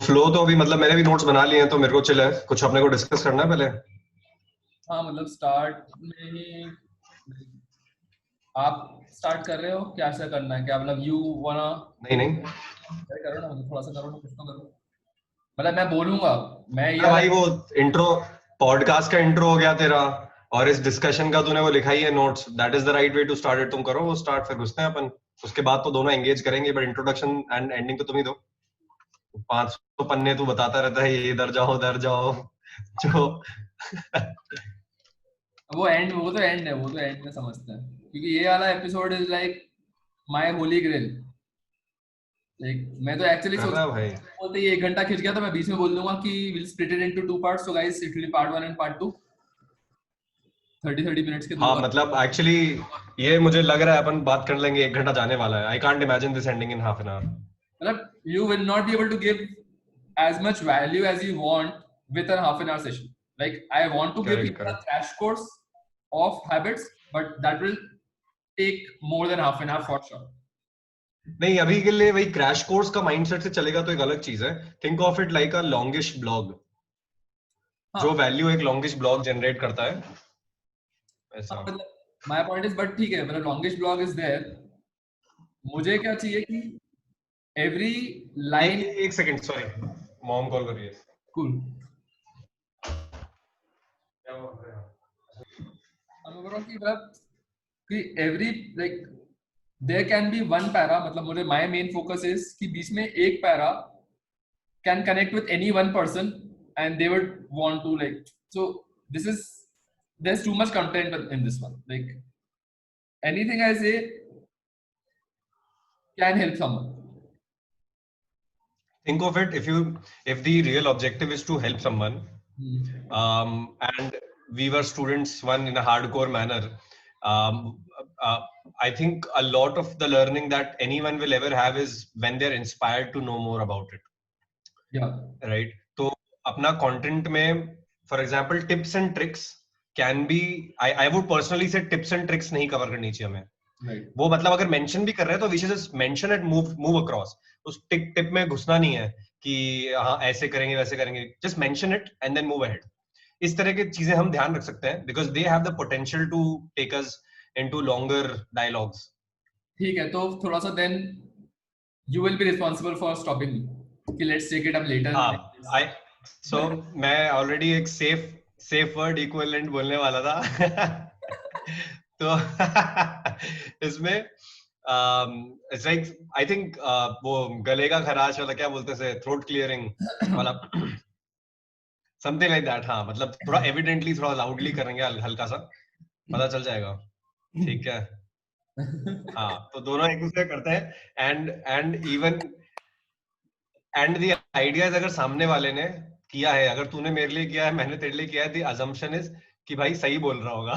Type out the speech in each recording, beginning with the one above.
Flow तो अभी मतलब मैंने भी नोट्स बना लिए हैं, तो मेरे को चिल है। कुछ अपने को डिस्कस करना है पहले। हाँ मतलब स्टार्ट में ही आप स्टार्ट कर रहे हो, क्या ऐसा करना है क्या? मतलब यू वाना नहीं नहीं, करो ना, मतलब थोड़ा सा करो ना, कुछ तो करो। मतलब मैं बोलूंगा, मैं ये अरे वाला भाई वो इंट्रो, पॉडकास्ट का इंट्रो हो गया तेरा, और इस डिस्कशन का तूने वो लिखा ही है notes. That is the right way to start it. तुम करो वो स्टार्ट, फिर घुसते हैं अपन। उसके बाद तो दोनों एंगेज करेंगे, बट इंट्रोडक्शन एंड एंडिंग तो तुम ही दो। 500 पन्ने तू बताता रहता है, ये इधर जाओ उधर जाओ जो वो एंड, वो तो एंड है, वो तो एंड में समझते हैं, क्योंकि ये वाला episode is like my holy grail. Like मैं तो एक्चुअली कर सोच रहा है भाई। बोलते ही 1 घंटा खिंच गया, तो मैं बीच में बोल दूंगा कि will split it into 2 parts, so guys it will be part 1 and part 2, 30 minutes के 2 हाँ पार्ट। मतलब एक्चुअली ये मुझे लग रहा है अपन बात कर लेंगे, 1 घंटा जाने वाला है। I can't imagine this ending in half an hour. मतलब you will not be able to give as much value as you want with a half-an-hour session. Like I want to give correct people a correct. crash course of habits, but that will take more than half an hour for sure. नहीं, अभी के लिए वही crash course का mindset से चलेगा तो एक अलग चीज है। Think of it like a longish blog, जो हाँ वैल्यू एक लॉन्गिश ब्लॉग जनरेट करता है, हाँ ऐसा। मतलब my point is, but ठीक है, मतलब longest blog is there. मुझे क्या चाहिए कि every line एक सेकंड, सॉरी, मॉम कॉल कर रही है। cool. क्या बोल रहे हो? I'm बोल कि मतलब कि every like there can be one para, मतलब मुझे my main focus is कि बीच में एक para can connect with any one person and they would want to like, so this is, there's too much content in this one. Like anything I say can help someone. Think of it, if the real objective is to help someone, and we were students one in a hardcore manner, um, uh, I think a lot of the learning that anyone will ever have is when they're inspired to know more about it. Yeah. Right तो अपना content में for example tips and tricks can be, I would personally से tips and tricks नहीं cover करनी चाहिए हमें। Right. वो मतलब अगर मेंशन भी कर रहे हैं तो we should just mention it, move across. उस टिप में घुसना नहीं है कि हाँ ऐसे करेंगे वैसे करेंगे, just mention it and then move ahead. इस तरह की चीजें हम ध्यान रख सकते हैं because they have the potential to take us into longer dialogues. ठीक है, तो थोड़ा सा then you will be responsible for stopping me कि let's take it up later हाँ like this. आई सो मैं ऑलरेडी एक सेफ वर्ड इक्विवेलेंट बोलने वाला था तो इसमें इट्स लाइक आई थिंक वो गले का खराश वाला क्या बोलते हैं, थ्रोट क्लियरिंग वाला समथिंग लाइक दैट। हाँ मतलब थोड़ा एविडेंटली थोड़ा लाउडली करेंगे, हल्का सा पता चल जाएगा। ठीक है, हाँ तो दोनों एक दूसरे करते हैं and even and the ideas अगर सामने वाले ने किया है, अगर तूने मेरे लिए किया है मैंने तेरे लिए किया है, द अजम्पशन इज कि भाई सही बोल रहा होगा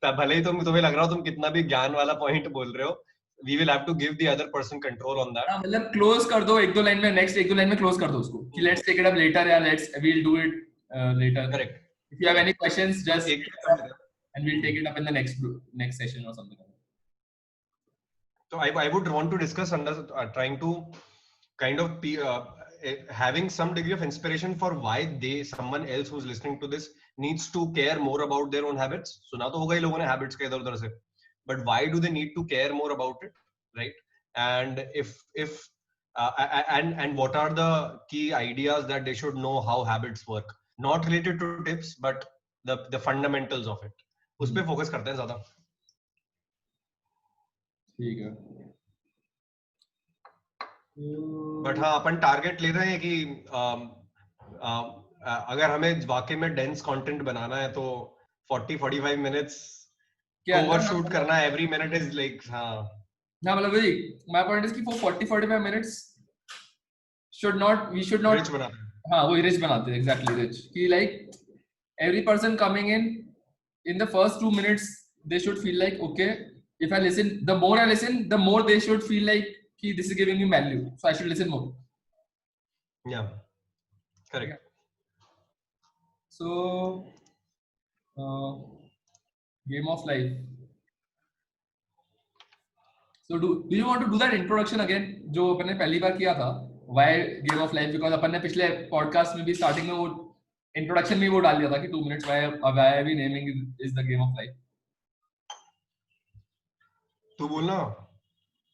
तब भले ही तुम्हें लग रहा हो तुम कितना भी ज्ञान वाला पॉइंट बोल रहे हो, we will have to give the other person control on that. हाँ मतलब क्लोज कर दो 1-2 लाइन में, नेक्स्ट 1-2 लाइन में क्लोज कर दो उसको कि let's take it up later या let's we'll do it later. Correct. If you have any questions तो just एक hit us up and we'll take it up in the next session or something. so I would want to discuss under trying to kind of having some degree of inspiration for why someone else who's listening to this needs to care more about their own habits. सुना तो होगा ही लोगों ने habits का इधर उधर से, but why do they need to care more about it, right? And if and what are the key ideas that they should know how habits work, not related to tips but the fundamentals of it, उस पे focus करते हैं ज्यादा। ठीक है। But हाँ अपन target ले रहे हैं कि अगर हमें वाकई में डेंस कंटेंट बनाना है तो 40-45 मिनट्स के को अंदर ओवरशूट मतलब करना है, एवरी मिनट इज लाइक हाँ। ना मतलब वही my point is कि for 40-45 minutes we should not, rich बनाना है। हाँ वही रिच बनाते हैं, exactly rich कि like every person coming in the first 2 minutes they should feel like okay, if I listen, the more I listen the more they should feel like कि this is giving me value, so I should listen more. या correct. So game of life. So do you want to do that introduction again जो अपने पहली बार किया था? why Game of Life? Because अपन ने पिछले podcast में भी starting में वो introduction में वो डाल दिया था कि 2 minutes why are we naming is the Game of Life? तू बोलना.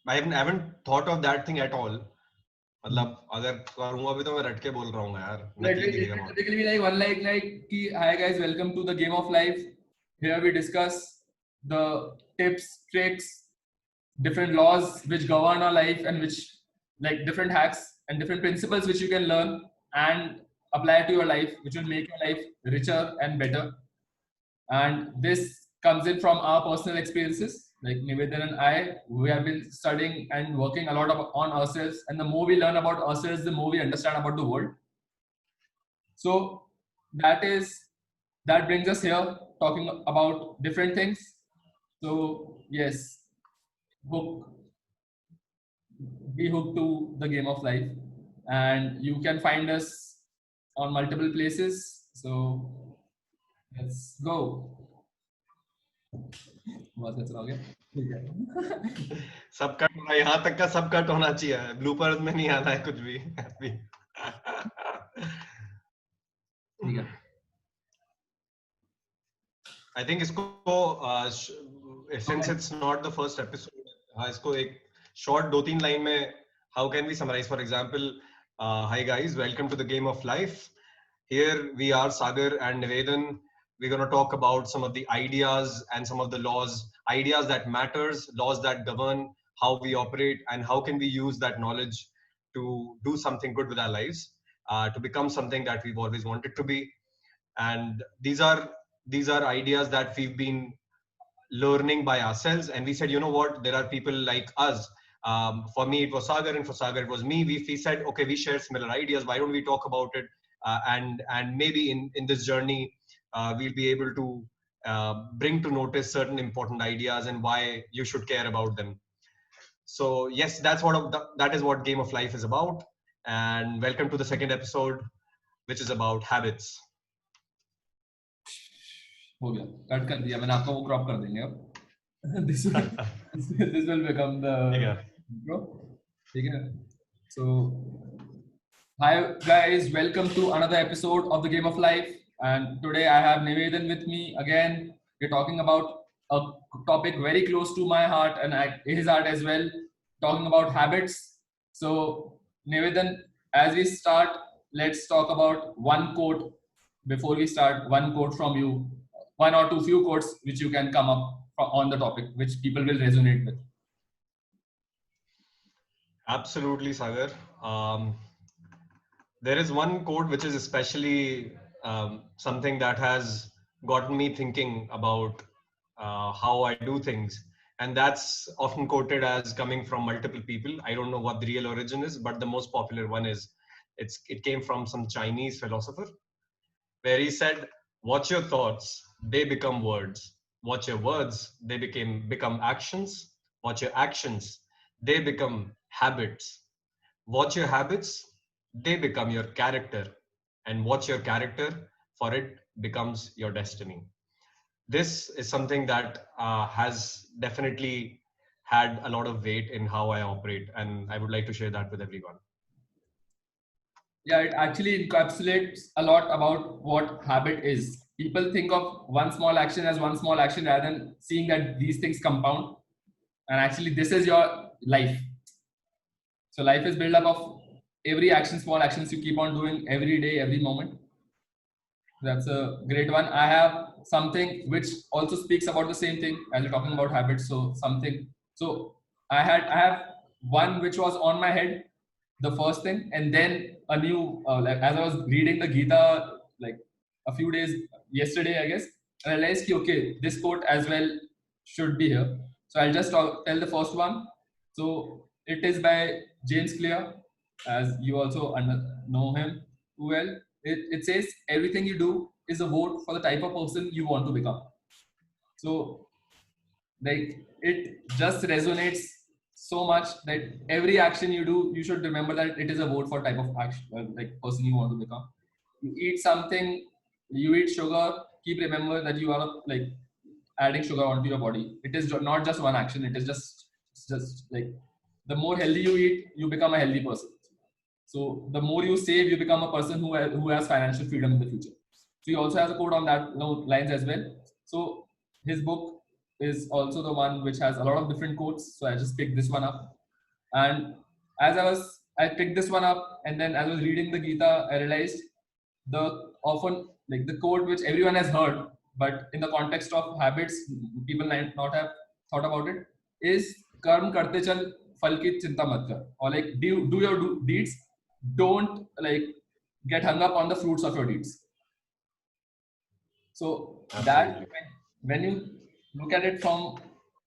I haven't thought of that thing at all. मतलब अगर करूँगा भी तो मैं रट के बोल रहा हूँ यार. It will typically be like one like कि hi guys, welcome to the Game of Life. Here we discuss the tips, tricks, different laws which govern our life and which like different hacks and different principles which you can learn and apply to your life, which will make your life richer and better. And this comes in from our personal experiences. Like Nivedan and I, we have been studying and working a lot on ourselves, and the more we learn about ourselves, the more we understand about the world. So that brings us here talking about different things. So yes, be hooked to the Game of Life, and you can find us on multiple places. So let's go. बहुत अच्छा हो गया. ठीक है. सब cut होना, यहाँ तक का सब कट होना चाहिए. ब्लूपर्स में नहीं आना है कुछ भी. ठीक है. I think इसको since it's not the first episode, हाँ इसको एक short 2-3 line में how can we summarize? For example, hi guys, welcome to the Game of Life. Here we are, Sagar and Nivedan. We're going to talk about some of the ideas and some of the laws, ideas that matters, laws that govern how we operate, and how can we use that knowledge to do something good with our lives, to become something that we've always wanted to be. And these are ideas that we've been learning by ourselves, and we said, you know what, there are people like us. For me it was Sagar, and for Sagar it was me. We said, okay, we share similar ideas, why don't we talk about it, and maybe in this journey we'll be able to bring to notice certain important ideas and why you should care about them. So yes, that is what Game of Life is about. And welcome to the second episode, which is about habits. हो गया, cut कर दिया मैंने. आपको वो crop कर देंगे अब. this will become the intro. ठीक है. So hi guys, welcome to another episode of the Game of Life. And today I have Nivedan with me again. We're talking about a topic very close to my heart and his heart as well, talking about habits. So Nivedan, as we start, let's talk about one quote. Before we start, one quote from you, one or two few quotes which you can come up on the topic, which people will resonate with. Absolutely, Sagar. There is one quote which is especially something that has gotten me thinking about how I do things. And that's often quoted as coming from multiple people. I don't know what the real origin is, but the most popular one is, it came from some Chinese philosopher, where he said, watch your thoughts, they become words. Watch your words, they become actions. Watch your actions, they become habits. Watch your habits, they become your character. And watch your character, for it becomes your destiny. This is something that has definitely had a lot of weight in how I operate, and I would like to share that with everyone. Yeah, it actually encapsulates a lot about what habit is. People think of one small action as one small action rather than seeing that these things compound. And actually, this is your life. So life is built up of every action, small actions you keep on doing every day, every moment. That's a great one. I have something which also speaks about the same thing as you're talking about habits. So I have one which was on my head, the first thing, and then a new like as I was reading the Gita like a few days yesterday, I guess, and I realized okay, this quote as well should be here. So I'll just tell the first one. So it is by James Clear, as you also know him well. It says everything you do is a vote for the type of person you want to become. So like it just resonates so much that every action you do, you should remember that it is a vote for type of action, like person you want to become. You eat something, you eat sugar, keep remember that you are like adding sugar onto your body. It is not just one action. It is just like the more healthy you eat, you become a healthy person. So the more you save, you become a person who has financial freedom in the future. So he also has a quote on that lines as well. So his book is also the one which has a lot of different quotes. So I just picked this one up. And as I picked this one up, and then as I was reading the Gita, I realized the often like the quote which everyone has heard, but in the context of habits, people might not have thought about it, is कर्म करते चल फल की चिंता मत कर, or like do your deeds, don't like get hung up on the fruits of your deeds. So that Absolutely. when you look at it from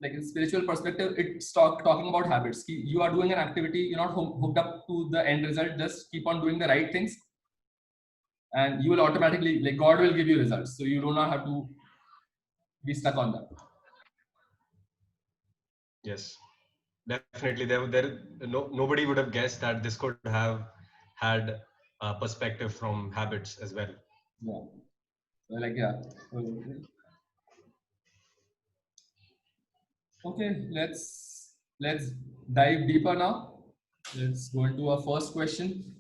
like a spiritual perspective, it's talking about habits. You are doing an activity, you're not hooked up to the end result, just keep on doing the right things, and you will automatically, like, God will give you results, so you do not have to be stuck on that. Yes, definitely. Nobody would have guessed that this could have had a perspective from habits as well. Yeah. So like, yeah. Okay, let's dive deeper now. Let's go into our first question.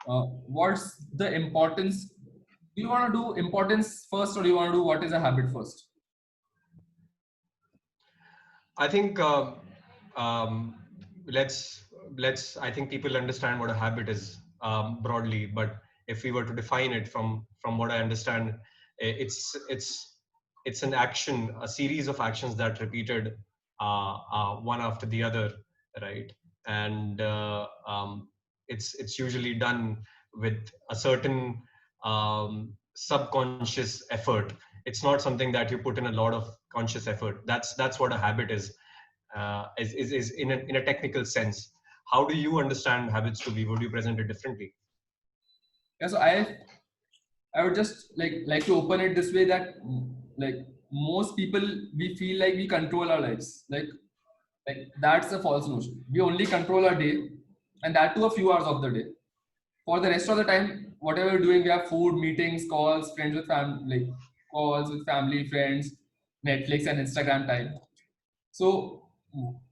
What's the importance? Do you want to do importance first, or do you want to do what is a habit first? I think um, let's I think people understand what a habit is broadly, but if we were to define it from what I understand, it's an action, a series of actions that repeated one after the other, right? And it's usually done with a certain subconscious effort. It's not something that you put in a lot of conscious effort. That's what a habit is in a technical sense. How do you understand habits to be? Would you present it differently? Yeah, so I would just like to open it this way, that like most people, we feel like we control our lives. Like that's a false notion. We only control our day, and that too a few hours of the day. For the rest of the time, whatever we're doing, we have food, meetings, calls, friends with like calls with family, friends, Netflix and Instagram time. So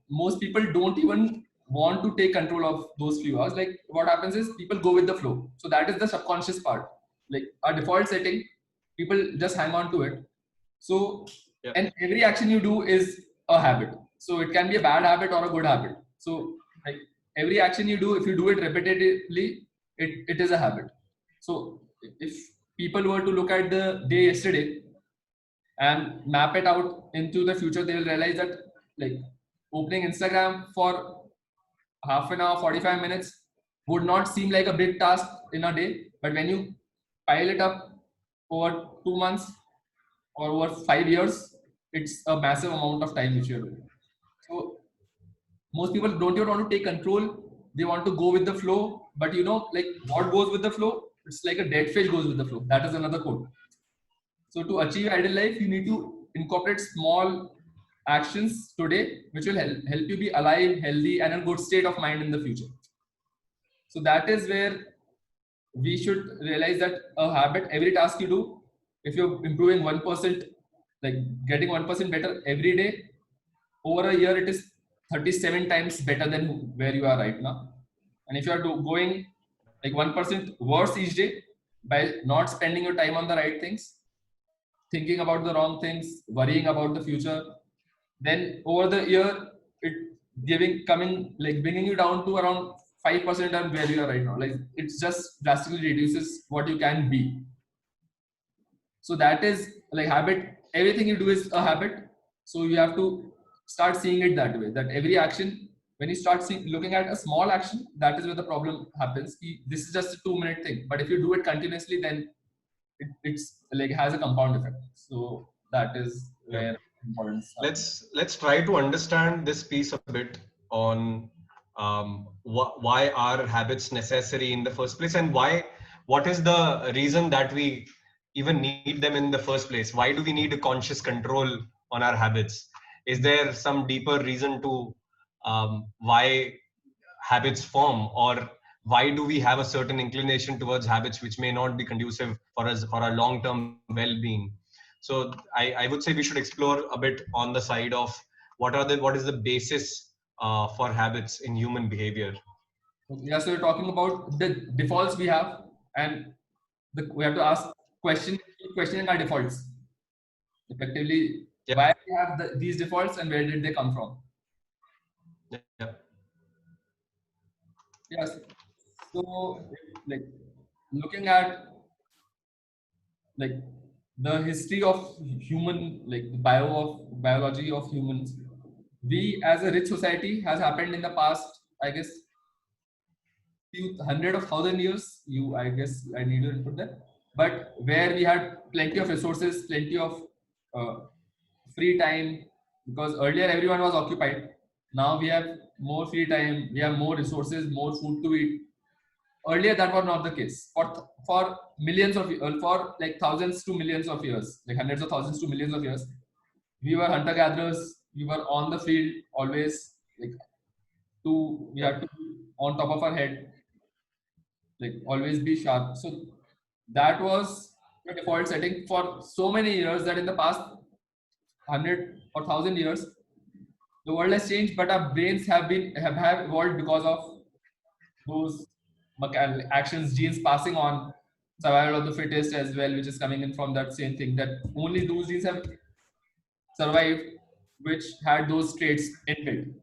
most people don't even want to take control of those few hours. Like what happens is people go with the flow. So that is the subconscious part. Like our default setting, people just hang on to it. So, Yeah. and every action you do is a habit. So it can be a bad habit or a good habit. So like every action you do, if you do it repetitively, it is a habit. So if people were to look at the day yesterday and map it out into the future, they will realize that like opening Instagram for half an hour, 45 minutes would not seem like a big task in a day. But when you pile it up over 2 months or over 5 years, it's a massive amount of time which you're doing. So most people don't even want to take control. They want to go with the flow. But you know, like what goes with the flow? It's like a dead fish goes with the flow. That is another quote. So to achieve ideal life, you need to incorporate small actions today, which will help you be alive, healthy, and in a good state of mind in the future. So that is where we should realize that a habit, every task you do, if you're improving 1%, like getting 1% better every day, over a year, it is 37 times better than where you are right now. And if you are going like 1% worse each day by not spending your time on the right things, thinking about the wrong things, worrying about the future, then over the year, it bringing you down to around 5% on where you are right now. Like it's just drastically reduces what you can be. So that is like habit. Everything you do is a habit. So you have to start seeing it that way. That every action, when you start looking at a small action, that is where the problem happens. This is just a 2-minute thing. But if you do it continuously, then it's like has a compound effect. So that is Yeah. where importance. Let's try to understand this piece a bit on why are habits necessary in the first place, and what is the reason that we even need them in the first place. Why do we need a conscious control on our habits? Is there some deeper reason to why habits form, or why do we have a certain inclination towards habits which may not be conducive for us for our long-term well-being? So I would say we should explore a bit on the side of what is the basis for habits in human behavior. Yeah, so we're talking about the defaults we have, and we have to ask keep questioning our defaults. Effectively, Yeah, why we have these defaults and where did they come from? yeah, Yes. So, like looking at like the history of human, like the biology of humans, we as a rich society has happened in the past, I guess, few hundred of thousand years. I guess I need to input that, but where we had plenty of resources, plenty of uh, free time, because earlier everyone was occupied. Now we have more free time, we have more resources, more food to eat. Earlier that was not the case. For millions of for like thousands to millions of years, like hundreds of thousands to millions of years, we were hunter gatherers. We were on the field always, like we yeah. had to be on top of our head, like always be sharp. So that was the default setting for so many years that in the past 100 or 1,000 years the world has changed, but our brains have evolved because of those actions, genes passing on, survival of the fittest as well, which is coming in from that same thing, that only those genes have survived which had those traits inbuilt.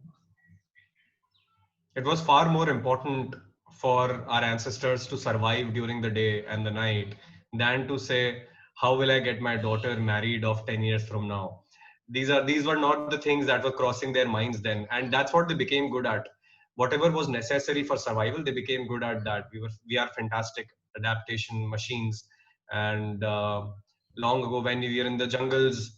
It was far more important for our ancestors to survive during the day and the night than to say, how will I get my daughter married of 10 years from now? These were not the things that were crossing their minds then. And that's what they became good at. Whatever was necessary for survival, they became good at that. We are fantastic adaptation machines. And long ago, when we were in the jungles,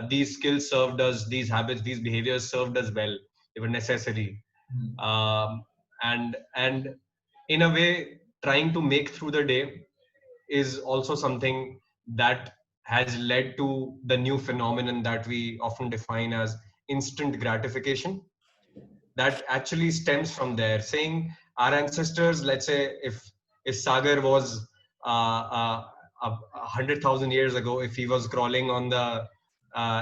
these skills served us, these habits, these behaviors served us well. They were necessary. And in a way, trying to make through the day is also something that has led to the new phenomenon that we often define as instant gratification. That actually stems from there, saying our ancestors, let's say if Sagar was uh, 100,000 years ago, if he was crawling on the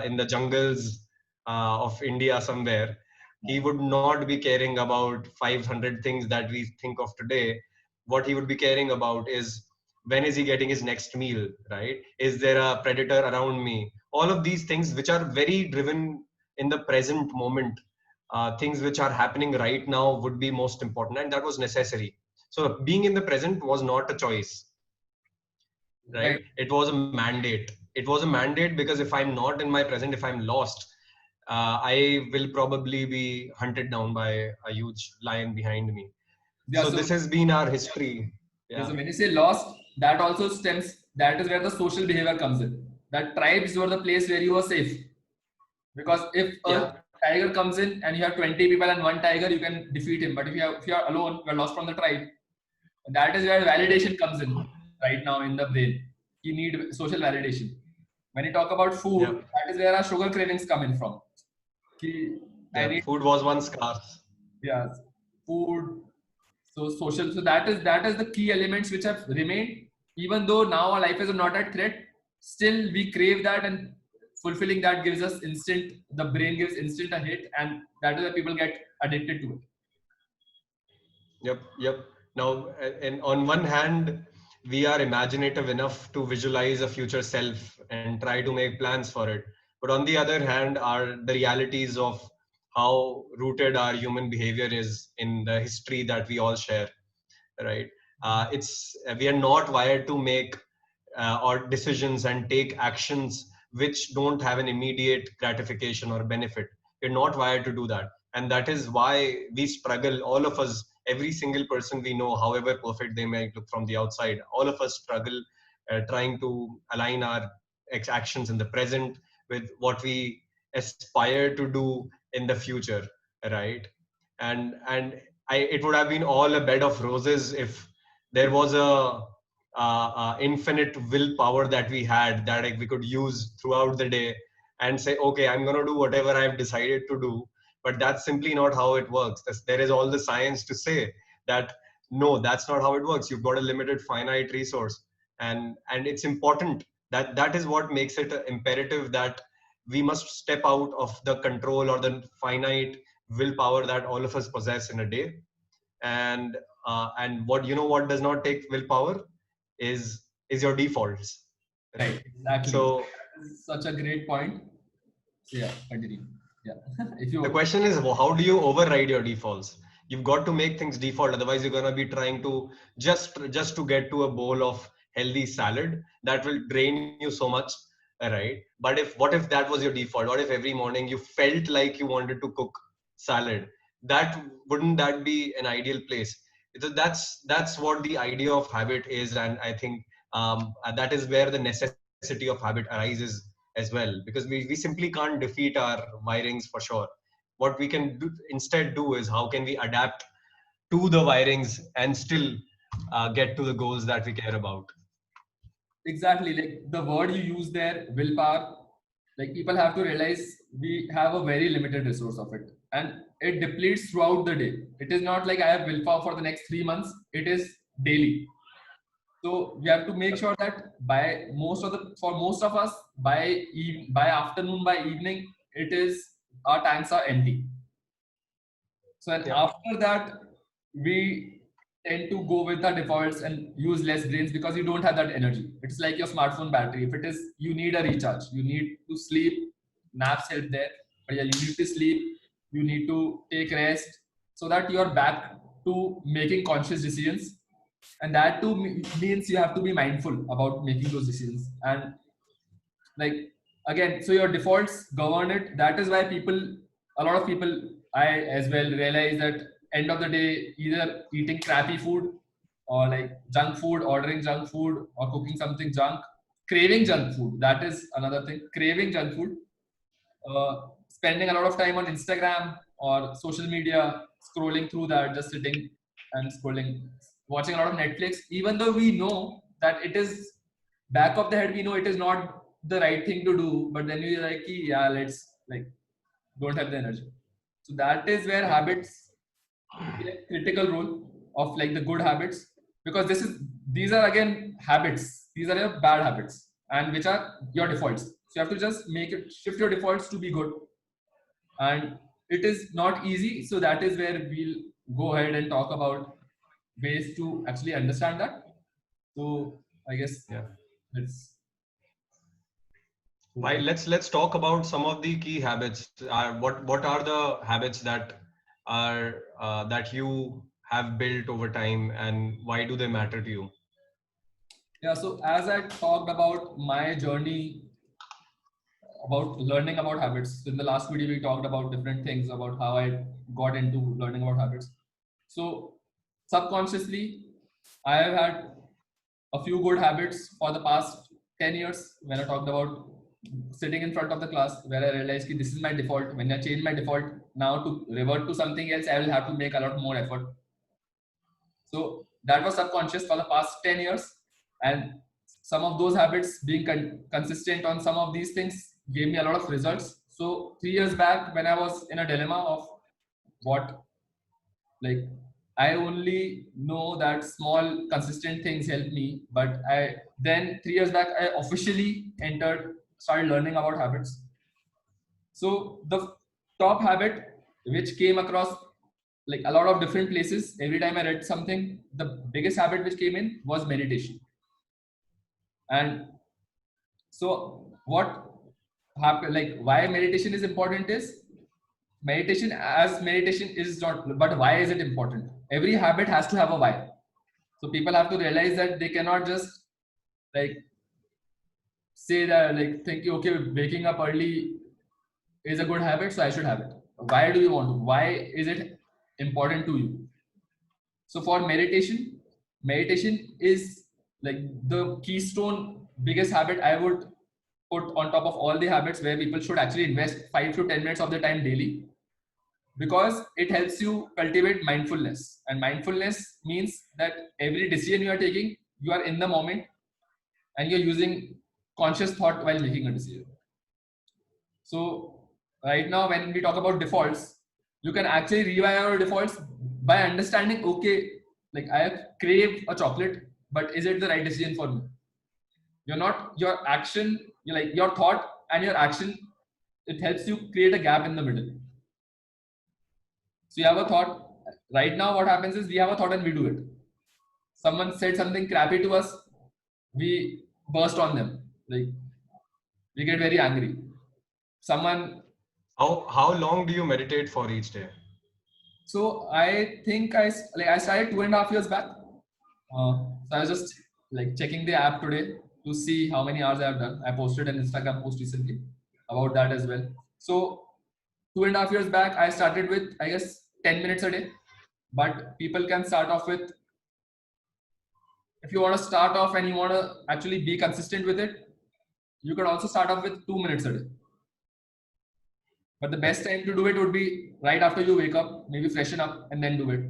in the jungles of India somewhere, he would not be caring about 500 things that we think of today. What he would be caring about is, when is he getting his next meal, right? Is there a predator around me? All of these things, which are very driven in the present moment, things which are happening right now, would be most important, and that was necessary. So being in the present was not a choice, right? Right. It was a mandate. It was a mandate because if I'm not in my present, if I'm lost, I will probably be hunted down by a huge lion behind me. Yeah, So so this has been our history. yeah, Yeah, so when you say lost, that also stems, that is where the social behavior comes in. That tribes were the place where you were safe. Because if a yeah, tiger comes in and you have 20 people and one tiger, you can defeat him. But if you are alone, you are lost from the tribe. That is where validation comes in right now in the brain. You need social validation. When you talk about yeah, food, that is where our sugar cravings come in from. Ki, I yeah. need, Food was once scarce. yeah, food. So social. So that is the key elements which have remained. Even though now our life is not at threat, still we crave that, and fulfilling that gives us instant. The brain gives instant a hit, and that is why people get addicted to it. Yep, yep. Now, and on one hand, we are imaginative enough to visualize a future self and try to make plans for it. But on the other hand, are the realities of how rooted our human behavior is in the history that we all share, right? It's We are not wired to make or decisions and take actions which don't have an immediate gratification or benefit. We're not wired to do that, and that is why we struggle. All of us, every single person we know, however perfect they may look from the outside, all of us struggle trying to align our actions in the present with what we aspire to do in the future, right? And it would have been all a bed of roses if there was a infinite willpower that we had, that like we could use throughout the day and say, okay, I'm going to do whatever I've decided to do. But that's simply not how it works. There is all the science to say that no, that's not how it works. You've got a limited finite resource, and it's important that that is what makes it imperative that we must step out of the control or the finite willpower that all of us possess in a day, and what what does not take willpower is your defaults, Right, exactly. So That is such a great point. So yeah, continue. Yeah. If the you question is, how do you override your defaults? You've got to make things default, otherwise you're going to be trying to just to get to a bowl of healthy salad that will drain you so much, right? But if what if that was your default? What if every morning you felt like you wanted to cook salad? That wouldn't that be an ideal place? So that's what the idea of habit is, and I think that is where the necessity of habit arises as well, because we simply can't defeat our wirings for sure. What we can instead do is, how can we adapt to the wirings and still get to the goals that we care about. exactly, like the word you use there, willpower, like people have to realize we have a very limited resource of it, and it depletes throughout the day. It is not like I have willpower for the next 3 months. It is daily. So we have to make sure that by most of us, by afternoon, by evening, it is our tanks are empty. So and Yeah. after that, we tend to go with the defaults and use less brains because you don't have that energy. It's like your smartphone battery. If it is, you need a recharge. You need to sleep. Naps help there, but yeah, you need to sleep. You need to take rest so that you are back to making conscious decisions. And that too means you have to be mindful about making those decisions. And like again, so your defaults govern it. That is why a lot of people, I as well, realize that end of the day, either eating crappy food or like junk food, ordering junk food or cooking something junk, craving junk food. That is another thing, craving junk food, spending a lot of time on Instagram or social media, scrolling through that, just sitting and scrolling, watching a lot of Netflix, even though we know that it is back of the head, we know it is not the right thing to do, but then we're like, yeah, let's like don't have the energy. So that is where habits play a critical role of like the good habits, because these are again habits. These are your bad habits, and which are your defaults. So you have to just shift your defaults to be good, and it is not easy. So that is where we'll go ahead and talk about ways to actually understand that. So I guess Yeah. let's Why, let's talk about some of the key habits. What are the habits that are that you have built over time, and why do they matter to you? yeah. So as I talked about my journey about learning about habits. So in the last video, we talked about different things about how I got into learning about habits. So subconsciously, I have had a few good habits for the past 10 years. When I talked about sitting in front of the class, where I realized that this is my default. When I change my default, now to revert to something else, I will have to make a lot more effort. So that was subconscious for the past 10 years. And some of those habits being consistent on some of these things gave me a lot of results. So 3 years back, when I was in a dilemma of what, like, I only know that small consistent things help me, but I then 3 years back, I officially started learning about habits. So the top habit which came across like a lot of different places, every time I read something, the biggest habit which came in was meditation. And so what happened, like why meditation is important is, meditation is not, but why is it important? Every habit has to have a why. So people have to realize that they cannot just like say that, like think, okay, waking up early is a good habit, so I should have it. Why do you want to? Why is it important to you? So for meditation is like the keystone biggest habit I would put on top of all the habits, where people should actually invest 5 to 10 minutes of their time daily, because it helps you cultivate mindfulness. And mindfulness means that every decision you are taking, you are in the moment and you're using conscious thought while making a decision. So right now, when we talk about defaults, you can actually rewire your defaults by understanding, okay, like I crave a chocolate, but is it the right decision for me? You're not, your action, you're like your thought and your action, it helps you create a gap in the middle. So you have a thought, right now what happens is we have a thought and we do it. Someone said something crappy to us, we burst on them. Like we get very angry. Someone. How long do you meditate for each day? So I think I started 2.5 years back. So I was just like checking the app today to see how many hours I have done. I posted an Instagram post recently about that as well. So 2.5 years back, I started with, I guess, 10 minutes a day. But people can start off with, if you want to start off and you want to actually be consistent with it, you can also start off with 2 minutes a day. But the best time to do it would be right after you wake up, maybe freshen up and then do it.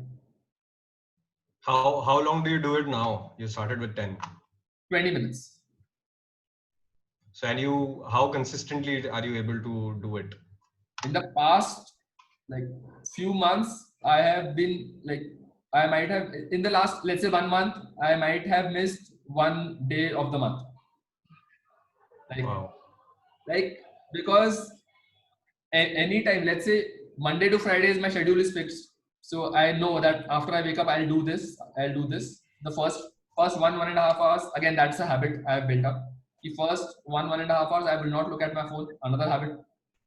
How long do you do it now? You started with 10. 20 minutes. So, and how consistently are you able to do it? In the past, like few months, I have been like, I might have, in the last, let's say 1 month, I might have missed 1 day of the month. Like, Wow. like because anytime, let's say Monday to Friday is my schedule is fixed. So I know that after I wake up, I'll do this. The first 1.5 hours, again, that's a habit I have built up. The first 1.5 hours, I will not look at my phone, another habit.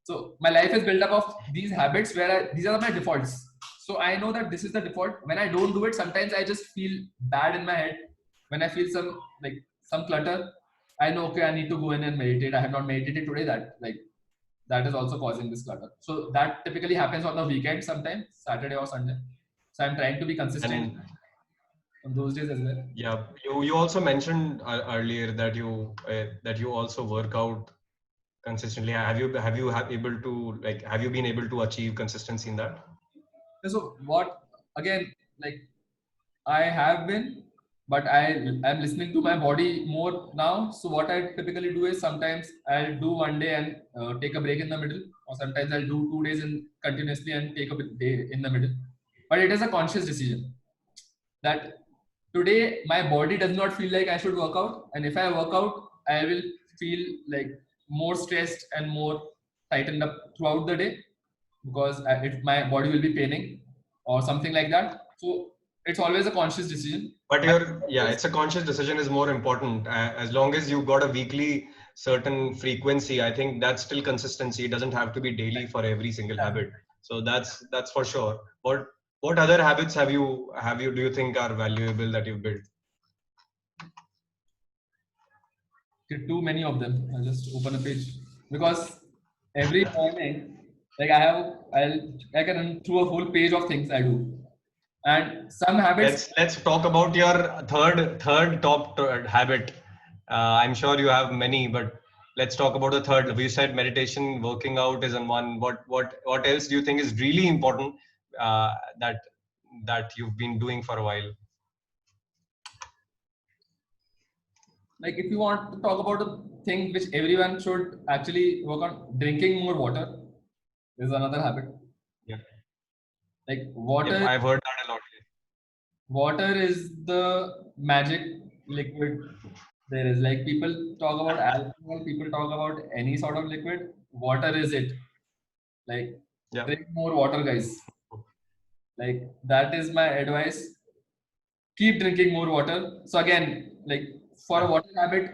So my life is built up of these habits where these are my defaults. So I know that this is the default. When I don't do it, sometimes I just feel bad in my head. When I feel some clutter, I know, okay, I need to go in and meditate. I have not meditated today. That is also causing this clutter. So that typically happens on the weekend, sometimes Saturday or Sunday. So I'm trying to be consistent on those days as well. Yeah, you also mentioned earlier that you also work out consistently. Have you been able to achieve consistency in that? So what, again, like I have been, but I'm listening to my body more now. So what I typically do is sometimes I'll do 1 day and take a break in the middle, or sometimes I'll do 2 days and continuously and take a day in the middle. But it is a conscious decision that today my body does not feel like I should work out, and if I work out, I will feel like more stressed and more tightened up throughout the day because my body will be paining or something like that. So it's always a conscious decision. But it's a conscious decision is more important. As long as you got a weekly certain frequency, I think that's still consistency. It doesn't have to be daily for every single habit. So that's for sure. What other habits have you do you think are valuable that you've built? Too many of them. I'll just open a page because every morning, like I can run through a whole page of things I do, and some habits. Let's talk about your third top habit. I'm sure you have many, but let's talk about the third. We said meditation, working out is on one. What else do you think is really important that you've been doing for a while? Like if you want to talk about a thing which everyone should actually work on, drinking more water is another habit. Yeah. Like water. Yeah, I've heard that a lot. Water is the magic liquid there is. Like people talk about alcohol, people talk about any sort of liquid. Water is it. Like drink more water, guys. Like that is my advice. Keep drinking more water. So again, like for a water habit,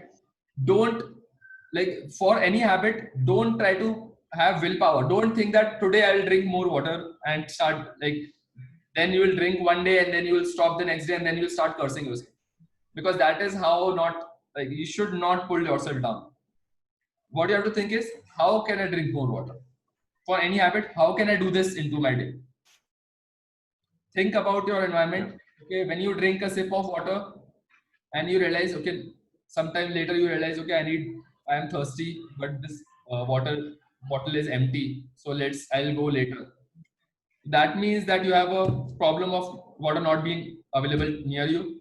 for any habit, don't try to have willpower. Don't think that today I'll drink more water and start then you will drink 1 day and then you will stop the next day and then you'll start cursing yourself. Because that is how you should not pull yourself down. What you have to think is, how can I drink more water? For any habit, how can I do this into my day? Think about your environment. Okay, when you drink a sip of water and you realize, okay, sometime later you realize, okay, I am thirsty, but this water bottle is empty. So I'll go later. That means that you have a problem of water not being available near you.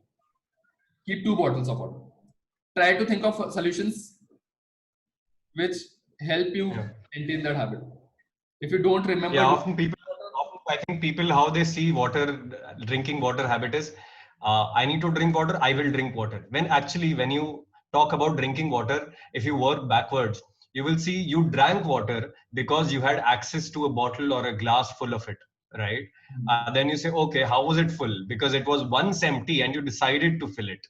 Keep 2 bottles of water. Try to think of solutions which help you maintain that habit. If you don't remember, I think people how they see drinking water habit is, I need to drink water, I will drink water. When actually, when you talk about drinking water, if you work backwards, you will see you drank water because you had access to a bottle or a glass full of it, right? Then you say, okay, how was it full? Because it was once empty and you decided to fill it,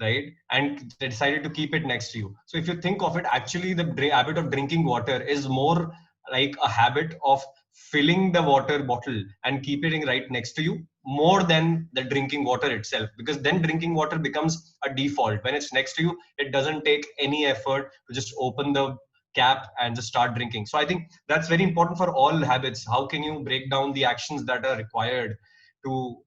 right? And they decided to keep it next to you. So if you think of it, actually the habit of drinking water is more like a habit of filling the water bottle and keeping it right next to you, more than the drinking water itself. Because then drinking water becomes a default. When it's next to you, it doesn't take any effort to just open the cap and just start drinking. So I think that's very important for all habits. How can you break down the actions that are required to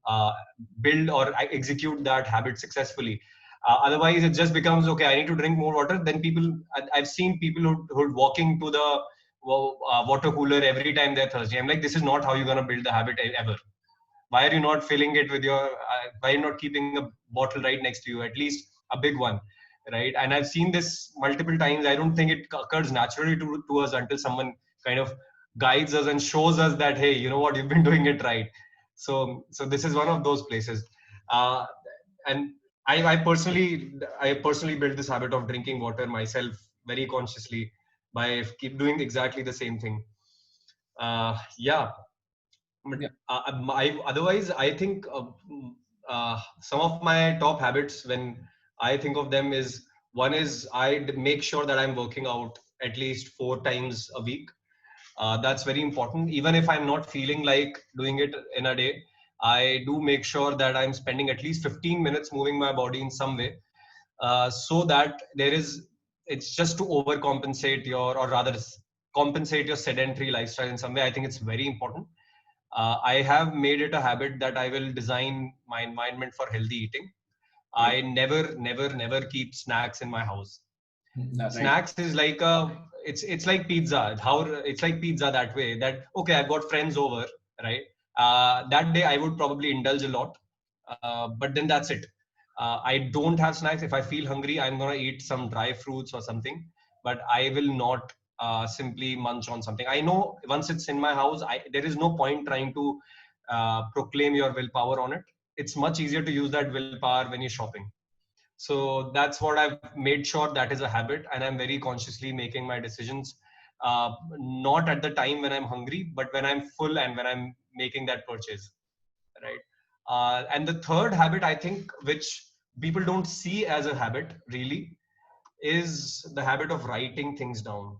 build or execute that habit successfully? Otherwise, it just becomes, okay, I need to drink more water. Then people, I've seen people who are walking to the water cooler every time they're thirsty. I'm like, this is not how you're going to build the habit ever. Why are you not filling it with your, why are you not keeping a bottle right next to you, at least a big one, right? And I've seen this multiple times. I don't think it occurs naturally to us until someone kind of guides us and shows us that, hey, you know what, you've been doing it right. So this is one of those places. And I personally built this habit of drinking water myself very consciously by keep doing exactly the same thing. Yeah. But, Yeah. otherwise, I think some of my top habits when I think of them is, one is I make sure that I'm working out at least 4 times a week. That's very important. Even if I'm not feeling like doing it in a day, I do make sure that I'm spending at least 15 minutes moving my body in some way, so that it's just to overcompensate or rather compensate your sedentary lifestyle in some way. I think it's very important. I have made it a habit that I will design my environment for healthy eating. Right. I never keep snacks in my house. Right. Snacks is like it's like pizza. It's like pizza that way. That, okay, I've got friends over, right? That day I would probably indulge a lot, but then that's it. I don't have snacks. If I feel hungry, I'm gonna eat some dry fruits or something, but I will not simply munch on something. I know once it's in my house, there is no point trying to proclaim your willpower on it. It's much easier to use that willpower when you're shopping. So that's what I've made sure that is a habit, and I'm very consciously making my decisions, not at the time when I'm hungry, but when I'm full and when I'm making that purchase, right? And the third habit, I think, which people don't see as a habit really, is the habit of writing things down.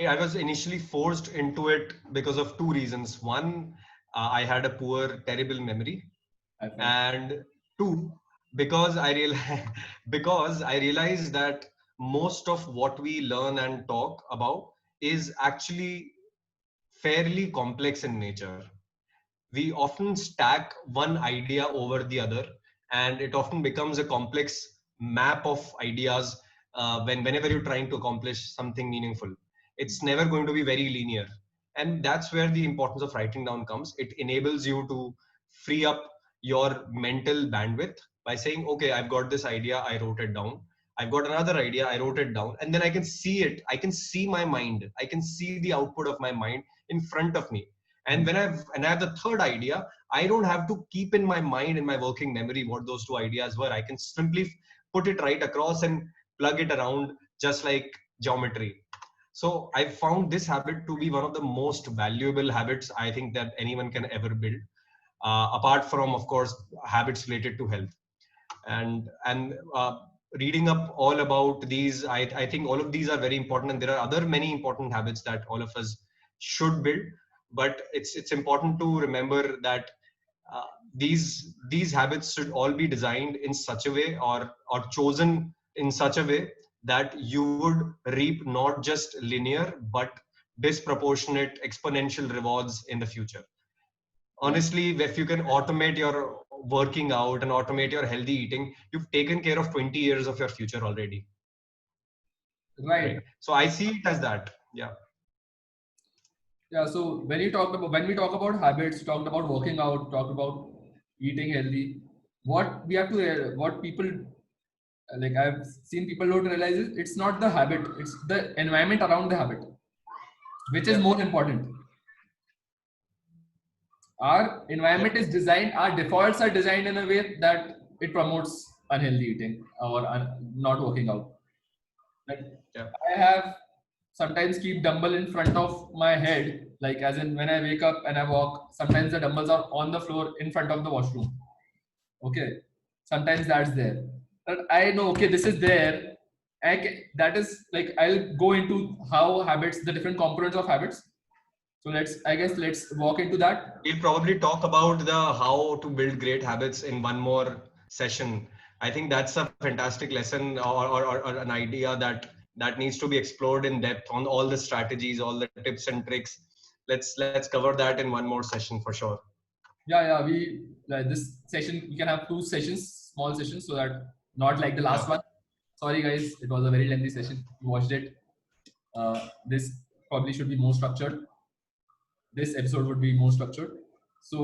I was initially forced into it because of two reasons. One, I had a poor, terrible memory, I felt. and two, because because I realized that most of what we learn and talk about is actually fairly complex in nature. We often stack one idea over the other, and it often becomes a complex map of ideas. Whenever you're trying to accomplish something meaningful, it's never going to be very linear, and that's where the importance of writing down comes. It enables you to free up your mental bandwidth by saying, okay, I've got this idea, I wrote it down. I've got another idea, I wrote it down, and then I can see it. I can see my mind, I can see the output of my mind in front of me. And when I have the third idea, I don't have to keep in my mind, in my working memory, what those two ideas were. I can simply put it right across and plug it around, just like geometry. So I found this habit to be one of the most valuable habits I think that anyone can ever build, apart from, of course, habits related to health. And reading up all about these, I think all of these are very important, and there are other many important habits that all of us should build. But it's important to remember that these habits should all be designed in such a way, or chosen in such a way, that you would reap not just linear but disproportionate exponential rewards in the future. Honestly, if you can automate your working out and automate your healthy eating, you've taken care of 20 years of your future already, Right. right? So I see it as that. Yeah. Yeah. So when we talk about habits, talked about working out, talked about eating healthy. What we have to, what people like I've seen people don't realize is it's not the habit, it's the environment around the habit, which is Yeah. more important. Our environment is designed, our defaults are designed in a way that it promotes unhealthy eating or not working out. Like Yeah. I have sometimes keep dumbbell in front of my head, like as in when I wake up and I walk, sometimes the dumbbells are on the floor in front of the washroom. Okay, sometimes that's there. But I know, okay, this is there. That is like, I'll go into how habits, the different components of habits. So let's walk into that. We'll probably talk about the how to build great habits in one more session. I think that's a fantastic lesson, or an idea that needs to be explored in depth on all the strategies, all the tips and tricks. Let's cover that in one more session for sure. Yeah, we like this session, we can have 2 sessions, small sessions, so that not like the last one. Sorry guys, it was a very lengthy session. You watched it. This probably should be more structured. This episode would be more structured. So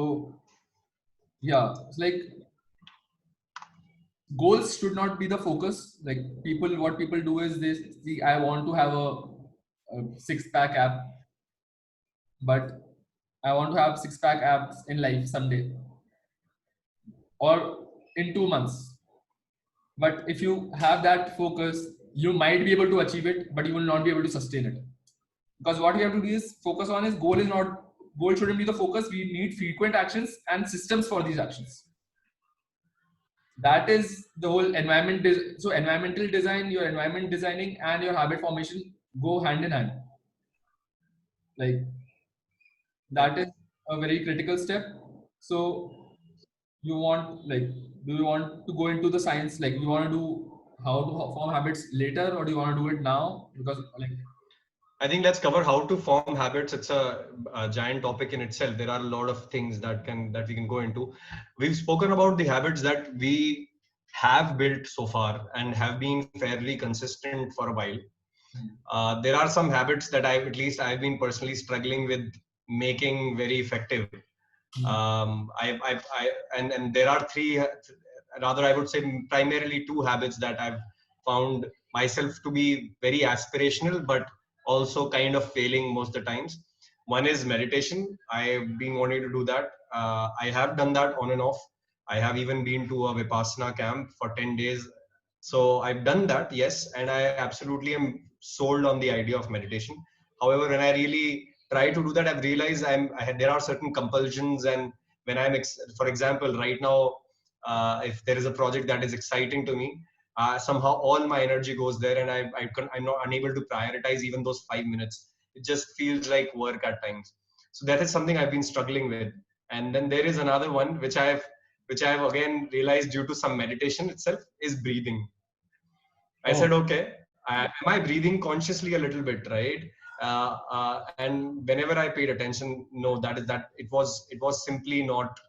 yeah, it's like goals should not be the focus. Like what people do is this: see, I want to have a 6-pack app, but I want to have 6-pack abs in life someday or in 2 months. But if you have that focus, you might be able to achieve it, but you will not be able to sustain it. Because what we have to do is focus on is goal shouldn't be the focus. We need frequent actions and systems for these actions. That is the whole environment. So environmental design, your environment designing and your habit formation go hand in hand. Like that is a very critical step. So you want, like, do you want to go into the science? Like, you want to do how to form habits later, or do you want to do it now? Because like, I think let's cover how to form habits. It's a giant topic in itself. There are a lot of things that we can go into. We've spoken about the habits that we have built so far and have been fairly consistent for a while. There are some habits that I've been personally struggling with making very effective. And there are three, rather I would say primarily 2 habits that I've found myself to be very aspirational, but also kind of failing most of the times. One is meditation. I've been wanting to do that. I have done that on and off. I have even been to a Vipassana camp for 10 days. So I've done that, yes, and I absolutely am sold on the idea of meditation. However, when I really try to do that, I've realized there are certain compulsions, and when for example, right now, if there is a project that is exciting to me, somehow all my energy goes there, and I'm not unable to prioritize even those 5 minutes. It just feels like work at times. So that is something I've been struggling with. And then there is another one which I've again realized due to some meditation itself, is breathing. I said, okay, am I breathing consciously a little bit, right? And whenever I paid attention, no, it was simply not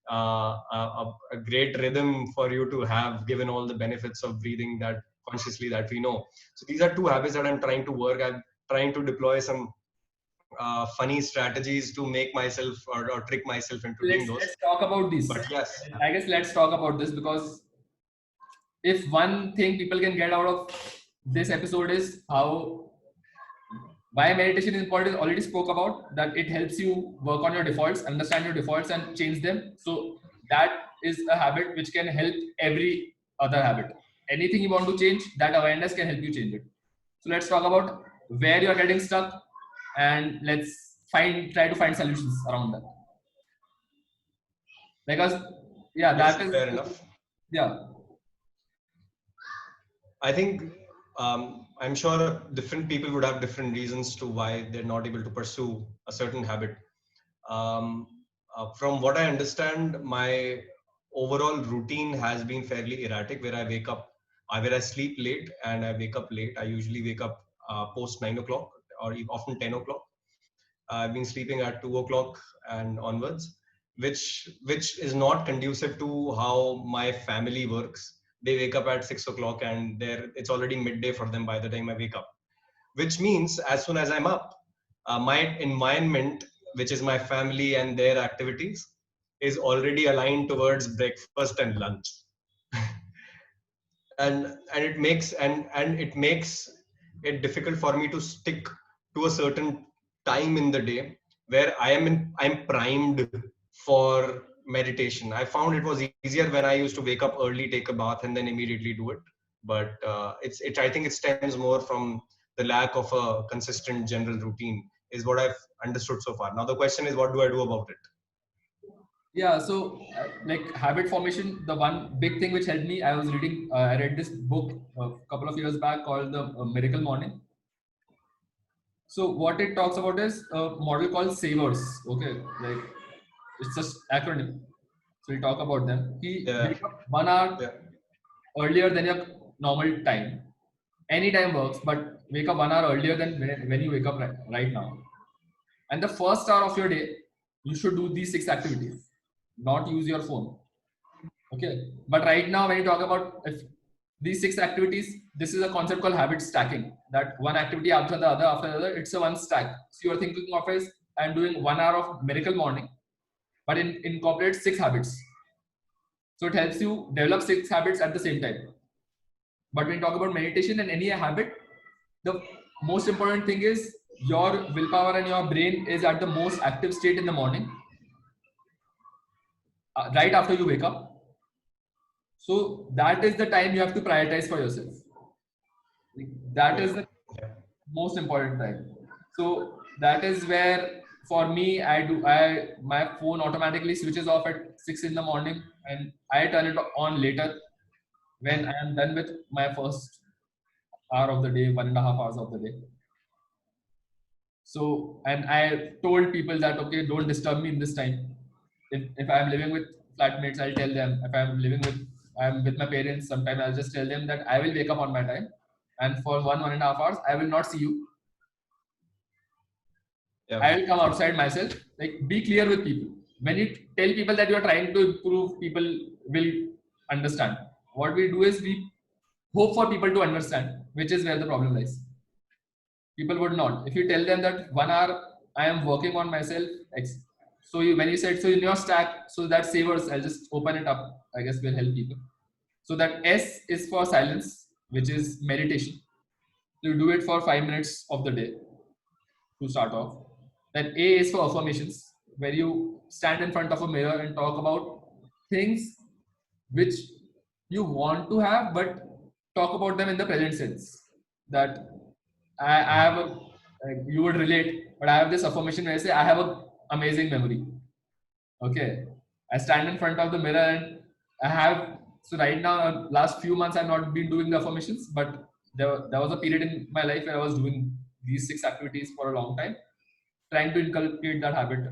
a great rhythm for you to have, given all the benefits of breathing that consciously that we know. So these are 2 habits that I'm trying to work. I'm trying to deploy some funny strategies to make myself or trick myself into doing those. Let's talk about this. But yes, I guess let's talk about this, because if one thing people can get out of this episode is why meditation is important, already spoke about that. It helps you work on your defaults, understand your defaults and change them. So that is a habit which can help every other habit. Anything you want to change, that awareness can help you change it. So let's talk about where you're getting stuck, and let's try to find solutions around that. Because that is fair enough. Yeah. I think I'm sure different people would have different reasons to why they're not able to pursue a certain habit. From what I understand, my overall routine has been fairly erratic, where where I sleep late and I wake up late. I usually wake up post 9 o'clock or often 10 o'clock. I've been sleeping at 2 o'clock and onwards, which is not conducive to how my family works. They wake up at 6 o'clock and it's already midday for them by the time I wake up. Which means as soon as I'm up, my environment, which is my family and their activities, is already aligned towards breakfast and lunch. and it makes it difficult for me to stick to a certain time in the day where I'm primed for meditation. I found it was easier when I used to wake up early, take a bath, and then immediately do it. But I think it stems more from the lack of a consistent general routine is what I've understood so far. Now the question is, what do I do about it? Yeah, so like habit formation, the one big thing which helped me, I read this book a couple of years back called The Miracle Morning. So what it talks about is a model called Savers. Okay, like it's just acronym. So we talk about them. Wake up 1 hour earlier than your normal time. Any time works, but wake up 1 hour earlier than when you wake up right now. And the first hour of your day, you should do these 6 activities, not use your phone. Okay. But right now, when you talk about these 6 activities, this is a concept called habit stacking. That one activity after the other, it's a one stack. So you're thinking of as I'm doing 1 hour of miracle morning, but incorporate 6 habits. So it helps you develop 6 habits at the same time. But when you talk about meditation and any habit, the most important thing is your willpower and your brain is at the most active state in the morning, right after you wake up. So that is the time you have to prioritize for yourself. That is the most important time. So that is where for me, my phone automatically switches off at 6 in the morning and I turn it on later when I am done with my first hour of the day, 1.5 hours of the day. So, and I told people that, okay, don't disturb me in this time. If I'm living with flatmates, I'll tell them. If I'm with my parents, sometimes I'll just tell them that I will wake up on my time. And for 1.5 hours, I will not see you. I will come outside myself. Like, be clear with people. When you tell people that you are trying to improve, people will understand. What we do is we hope for people to understand, which is where the problem lies. People would not. If you tell them that 1 hour I am working on myself, so when you said, so in your stack, so that Savers, I'll just open it up, I guess will help people. So that S is for silence, which is meditation. You do it for 5 minutes of the day to start off. Then A is for affirmations, where you stand in front of a mirror and talk about things which you want to have, but talk about them in the present sense. That I have you would relate, but I have this affirmation where I say I have an amazing memory. Okay, I stand in front of the mirror and I have. So right now, last few months I've not been doing the affirmations, but there was a period in my life where I was doing these 6 activities for a long time, trying to inculcate that habit.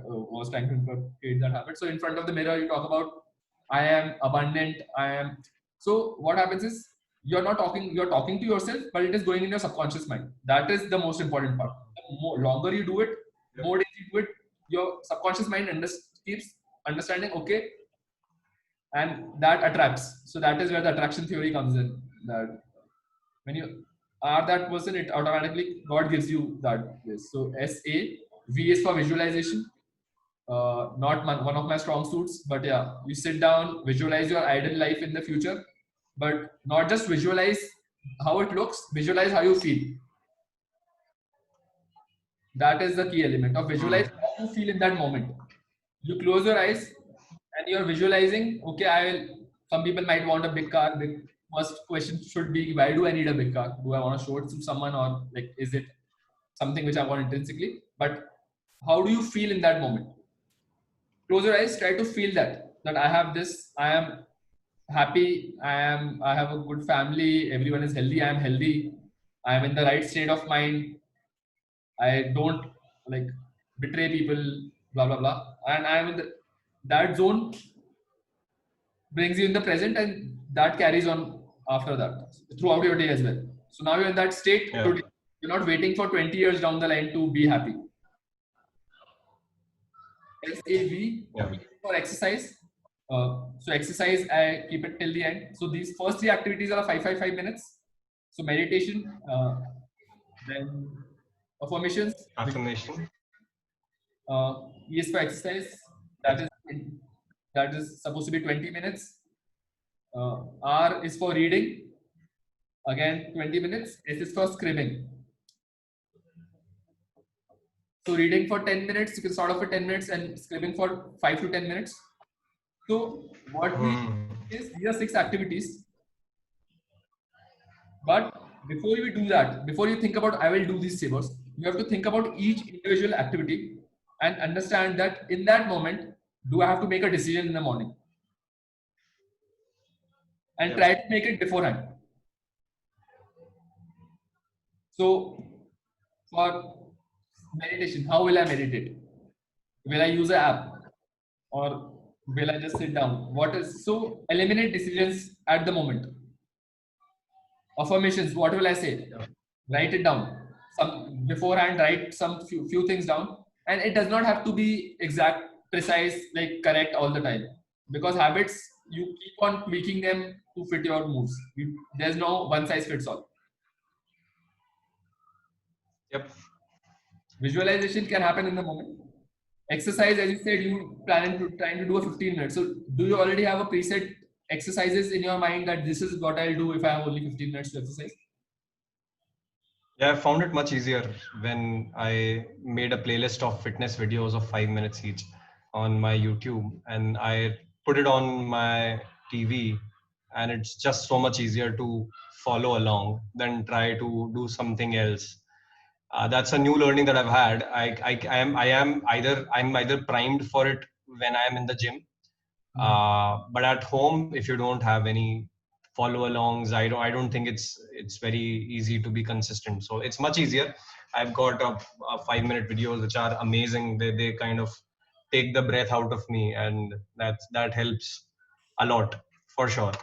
So in front of the mirror, you talk about I am abundant. I am. So what happens is you're talking to yourself, but it is going in your subconscious mind. That is the most important part. The longer you do it, more days you do it, your subconscious mind keeps understanding, okay, and that attracts. So that is where the attraction theory comes in. That when you are that person, it automatically God gives you that. Yes. So V is for visualization. Not one of my strong suits, but yeah, you sit down, visualize your ideal life in the future, but not just visualize how it looks, visualize how you feel. That is the key element of visualize how you feel in that moment. You close your eyes and you're visualizing, okay, some people might want a big car. The first question should be, why do I need a big car? Do I want to show it to someone, or like, is it something which I want intrinsically? But how do you feel in that moment? Close your eyes, try to feel that I have this, I am happy, I have a good family, everyone is healthy, I am healthy, I am in the right state of mind, I don't like betray people, blah blah blah, and I am in that zone brings you in the present, and that carries on after that throughout your day as well. So now you're in that state today. You're not waiting for 20 years down the line to be happy. SAV for exercise. So exercise, I keep it till the end. So these first 3 activities are 5 minutes. So meditation, then affirmations. E is for exercise. That is supposed to be 20 minutes. R is for reading. Again, 20 minutes. S is for scribbing. So reading for 10 minutes, you can start off with 10 minutes, and scribbing for 5 to 10 minutes. So what we is, these are 6 activities, but before you do that, before you think about I will do these savers, you have to think about each individual activity and understand that in that moment, do I have to make a decision in the morning? And try to make it beforehand. So for meditation, how will I meditate? Will I use an app or will I just sit down? What is so eliminate decisions at the moment. Affirmations, what will I say? Write it down. Some beforehand, write some few things down. And it does not have to be exact, precise, like correct all the time. Because habits, you keep on tweaking them to fit your moves. There's no one size fits all. Yep. Visualization can happen in the moment. Exercise, as you said, you trying to do a 15 minutes. So do you already have a preset exercises in your mind that this is what I'll do if I have only 15 minutes to exercise? Yeah, I found it much easier when I made a playlist of fitness videos of 5 minutes each on my YouTube, and I put it on my TV, and it's just so much easier to follow along than try to do something else. That's a new learning that I've had. I'm either primed for it when I am in the gym, but at home, if you don't have any follow alongs, I don't think it's very easy to be consistent. So it's much easier. I've got a 5 minute videos which are amazing. They kind of take the breath out of me, and that helps a lot for sure.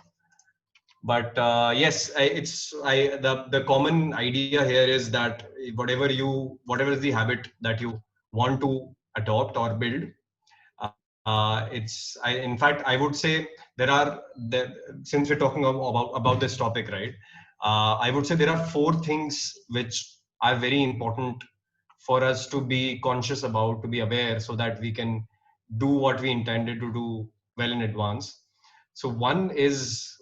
But yes, the common idea here is that whatever is the habit that you want to adopt or build, in fact, I would say since we're talking about this topic, right? I would say there are 4 things which are very important for us to be conscious about, to be aware, so that we can do what we intended to do well in advance. So one is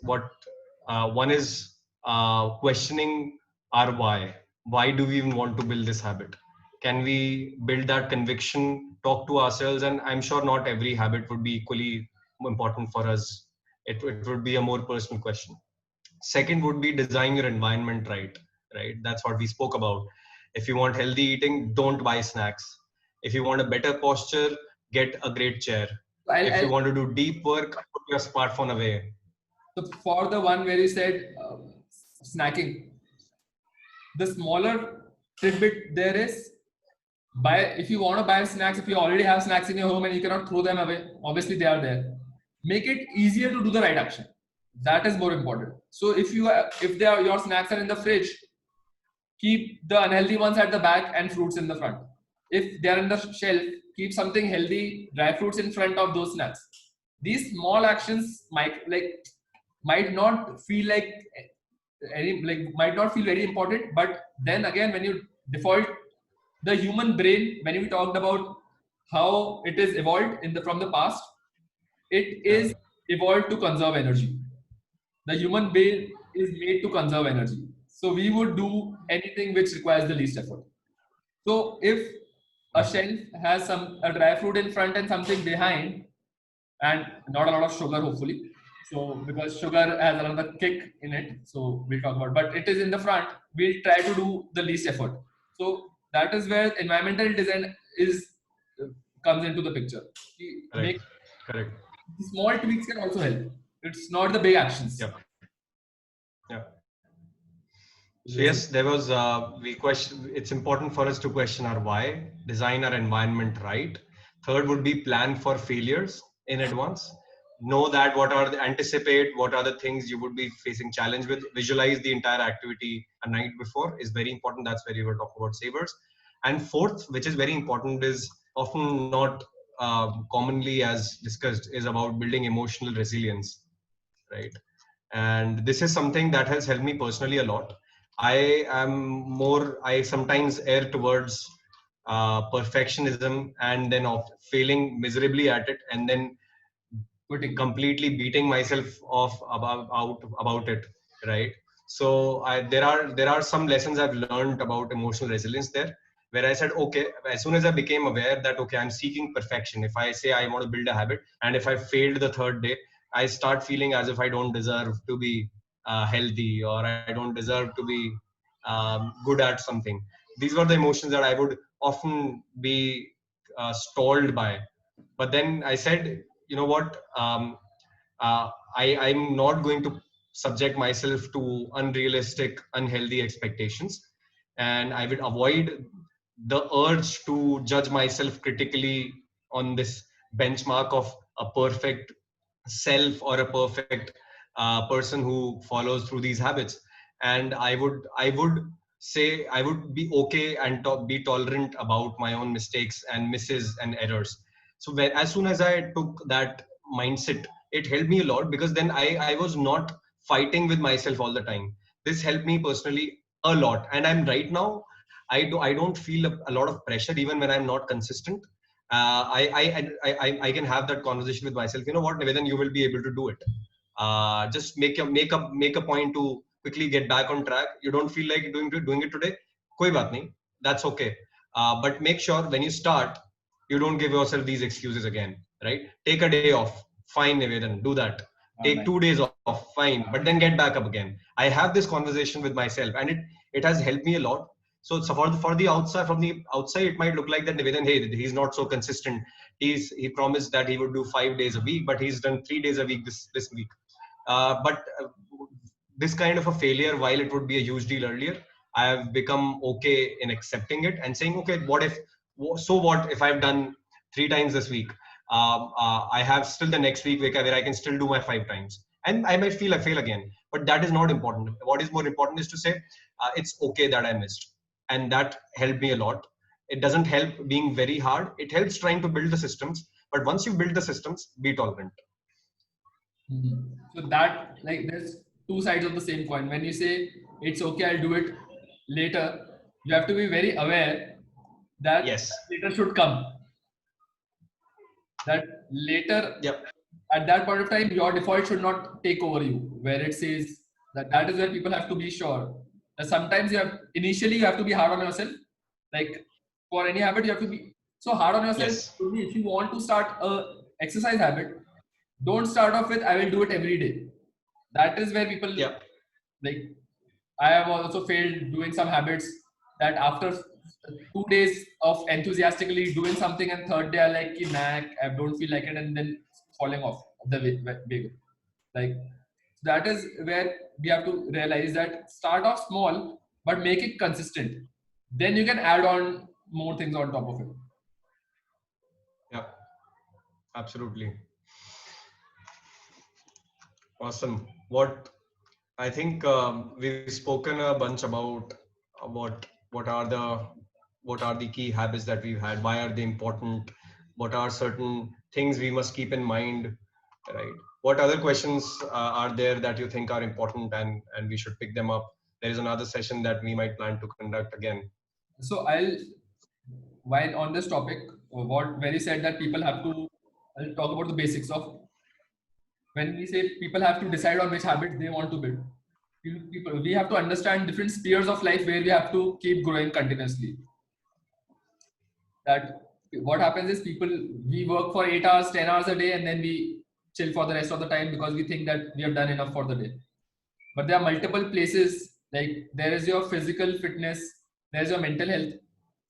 questioning our why. Why do we even want to build this habit? Can we build that conviction, talk to ourselves? And I'm sure not every habit would be equally important for us. It would be a more personal question. Second would be design your environment right? That's what we spoke about. If you want healthy eating, don't buy snacks. If you want a better posture, get a great chair. If you want to do deep work, put your smartphone away. So for the one where you said snacking, the smaller tidbit there is if you want to buy snacks, if you already have snacks in your home and you cannot throw them away, obviously they are there. Make it easier to do the right action. That is more important. So if your snacks are in the fridge, keep the unhealthy ones at the back and fruits in the front. If they are in the shelf, keep something healthy, dry fruits in front of those snacks. These small actions might not feel might not feel very important, but then again, when you default the human brain, when we talked about how it is evolved from the past, it is evolved to conserve energy. The human brain is made to conserve energy. So we would do anything which requires the least effort. So if a shelf has a dry fruit in front and something behind, and not a lot of sugar, hopefully. So because sugar has another kick in it, so we'll talk about. But it is in the front. We'll try to do the least effort. So that is where environmental design comes into the picture. Correct. Small tweaks can also help. It's not the big actions. Yep. So yes, there was it's important for us to question our why, design our environment right. Third would be plan for failures in advance. Know that anticipate what are the things you would be facing challenge with. Visualize the entire activity a night before is very important. That's where you were talking about savers. And fourth, which is very important, is often not commonly as discussed, is about building emotional resilience, right? And this is something that has helped me personally a lot. I sometimes err towards perfectionism, and then of failing miserably at it, and then completely beating myself off about it, right? So there are some lessons I've learned about emotional resilience there, where I said, okay, as soon as I became aware that, okay, I'm seeking perfection. If I say I want to build a habit, and if I failed the third day, I start feeling as if I don't deserve to be healthy, or I don't deserve to be good at something. These were the emotions that I would often be stalled by. But then I said, you know what, I'm not going to subject myself to unrealistic, unhealthy expectations, and I would avoid the urge to judge myself critically on this benchmark of a perfect self or a perfect person who follows through these habits. And I would say I would be okay and be tolerant about my own mistakes and misses and errors. So as soon as I took that mindset, it helped me a lot, because then I was not fighting with myself all the time. This helped me personally a lot, and I'm right now, I don't feel a lot of pressure even when I'm not consistent. I can have that conversation with myself. You know what, Nivedan, you will be able to do it. Just make a point to quickly get back on track. You don't feel like doing it today, koi baat nahi, that's okay. But make sure when you start, you don't give yourself these excuses again, right? Take a day off, fine, Nivedan, do that. Take 2 days off, fine, but then get back up again. I have this conversation with myself, and it has helped me a lot. So for the outside, from the outside, it might look like that Nivedan, hey, he's not so consistent. He promised that he would do 5 days a week, but he's done 3 days a week this week. But this kind of a failure, while it would be a huge deal earlier, I have become okay in accepting it and saying, okay, so what if I've done 3 times this week? I have still the next week where I can still do my 5 times, and I might feel I fail again. But that is not important. What is more important is to say, it's okay that I missed, and that helped me a lot. It doesn't help being very hard. It helps trying to build the systems. But once you build the systems, be tolerant. So that, like, there's two sides of the same coin. When you say it's okay, I'll do it later, you have to be very aware that Yes. later should come. That later, Yep. at that point of time, your default should not take over you. Where it says that is where people have to be sure. That sometimes initially you have to be hard on yourself. Like for any habit, you have to be so hard on yourself. Yes. If you want to start a exercise habit, don't start off with I will do it every day. That is where people, Yep. like, I have also failed doing some habits that after 2 days of enthusiastically doing something, and third day I like, nah, I don't feel like it, and then falling off the way. Like, that is where we have to realize that start off small but make it consistent. Then you can add on more things on top of it. Yeah, absolutely. Awesome. What I think we've spoken a bunch about what are the key habits that we've had. Why are they important? What are certain things we must keep in mind, right? What other questions are there that you think are important, and we should pick them up? There is another session that we might plan to conduct again. So while on this topic, what Very said that I'll talk about the basics of when we say people have to decide on which habits they want to build. We have to understand different spheres of life where we have to keep growing continuously. That what happens is we work for 8 hours, 10 hours a day, and then we chill for the rest of the time because we think that we have done enough for the day. But there are multiple places, like there is your physical fitness, there's your mental health.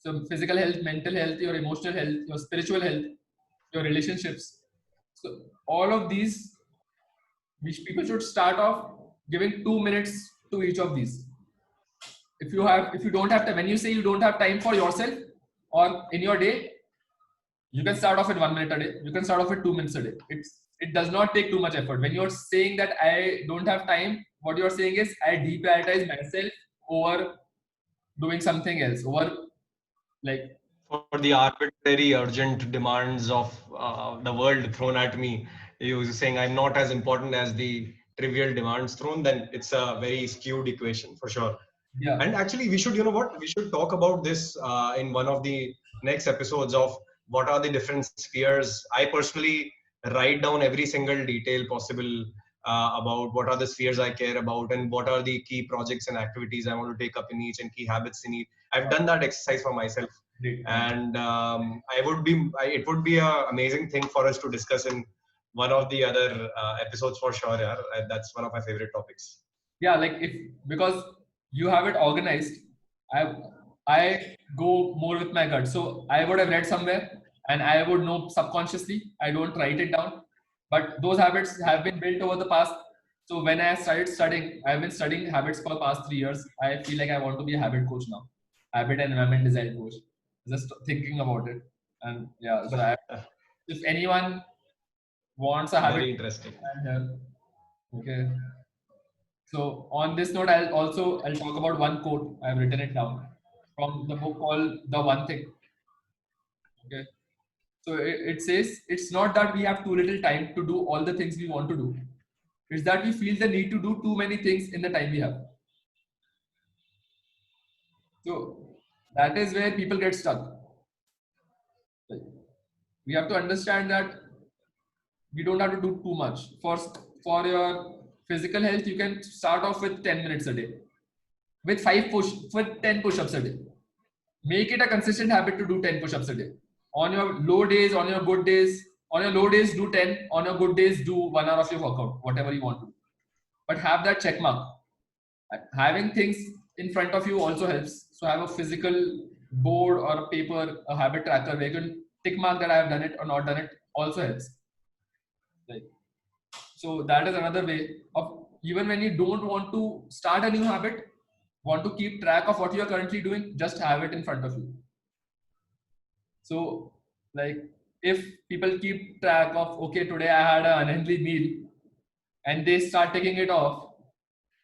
So physical health, mental health, your emotional health, your spiritual health, your relationships. So all of these, which people should start off giving 2 minutes to each of these. If you don't have time, when you say you don't have time for yourself or in your day, you can start off with 1 minute a day. You can start off with 2 minutes a day. It does not take too much effort. When you're saying that I don't have time, what you're saying is I deprioritize myself over doing something else, over, like, For the arbitrary, urgent demands of the world thrown at me, you saying I'm not as important as the trivial demands thrown, then it's a very skewed equation for sure. yeah. And actually, we should talk about this in one of the next episodes of what are the different spheres. I personally write down every single detail possible about what are the spheres I care about and what are the key projects and activities I want to take up in each and key habits in each. I've done that exercise for myself, and it would be an amazing thing for us to discuss in one of the other episodes for sure. Yeah, that's one of my favorite topics. Yeah, like, because you have it organized. I go more with my gut. So I would have read somewhere and I would know subconsciously. I don't write it down. But those habits have been built over the past. So when I started studying, I've been studying habits for the past 3 years. I feel like I want to be a habit coach now. Habit and environment design coach. Just thinking about it. And yeah, so if anyone wants a habit, Very interesting. I'm here. Okay. So on this note, I'll talk about one quote. I've written it down from the book called The One Thing. Okay. So it says it's not that we have too little time to do all the things we want to do. It's that we feel the need to do too many things in the time we have. So that is where people get stuck. We have to understand that we don't have to do too much. For your physical health, you can start off with 10 minutes a day, with 10 push-ups a day. Make it a consistent habit to do 10 push-ups a day. On your low days, on your good days, on your low days, do 10. On your good days, do 1 hour of your workout, whatever you want to do. But have that check mark. Having things in front of you also helps. So have a physical board or a paper, a habit tracker where you can tick mark that I have done it or not done it also helps. Like, so that is another way of, even when you don't want to start a new habit, want to keep track of what you are currently doing, just have it in front of you. So like if people keep track of, okay, today I had an unhealthy meal and they start taking it off,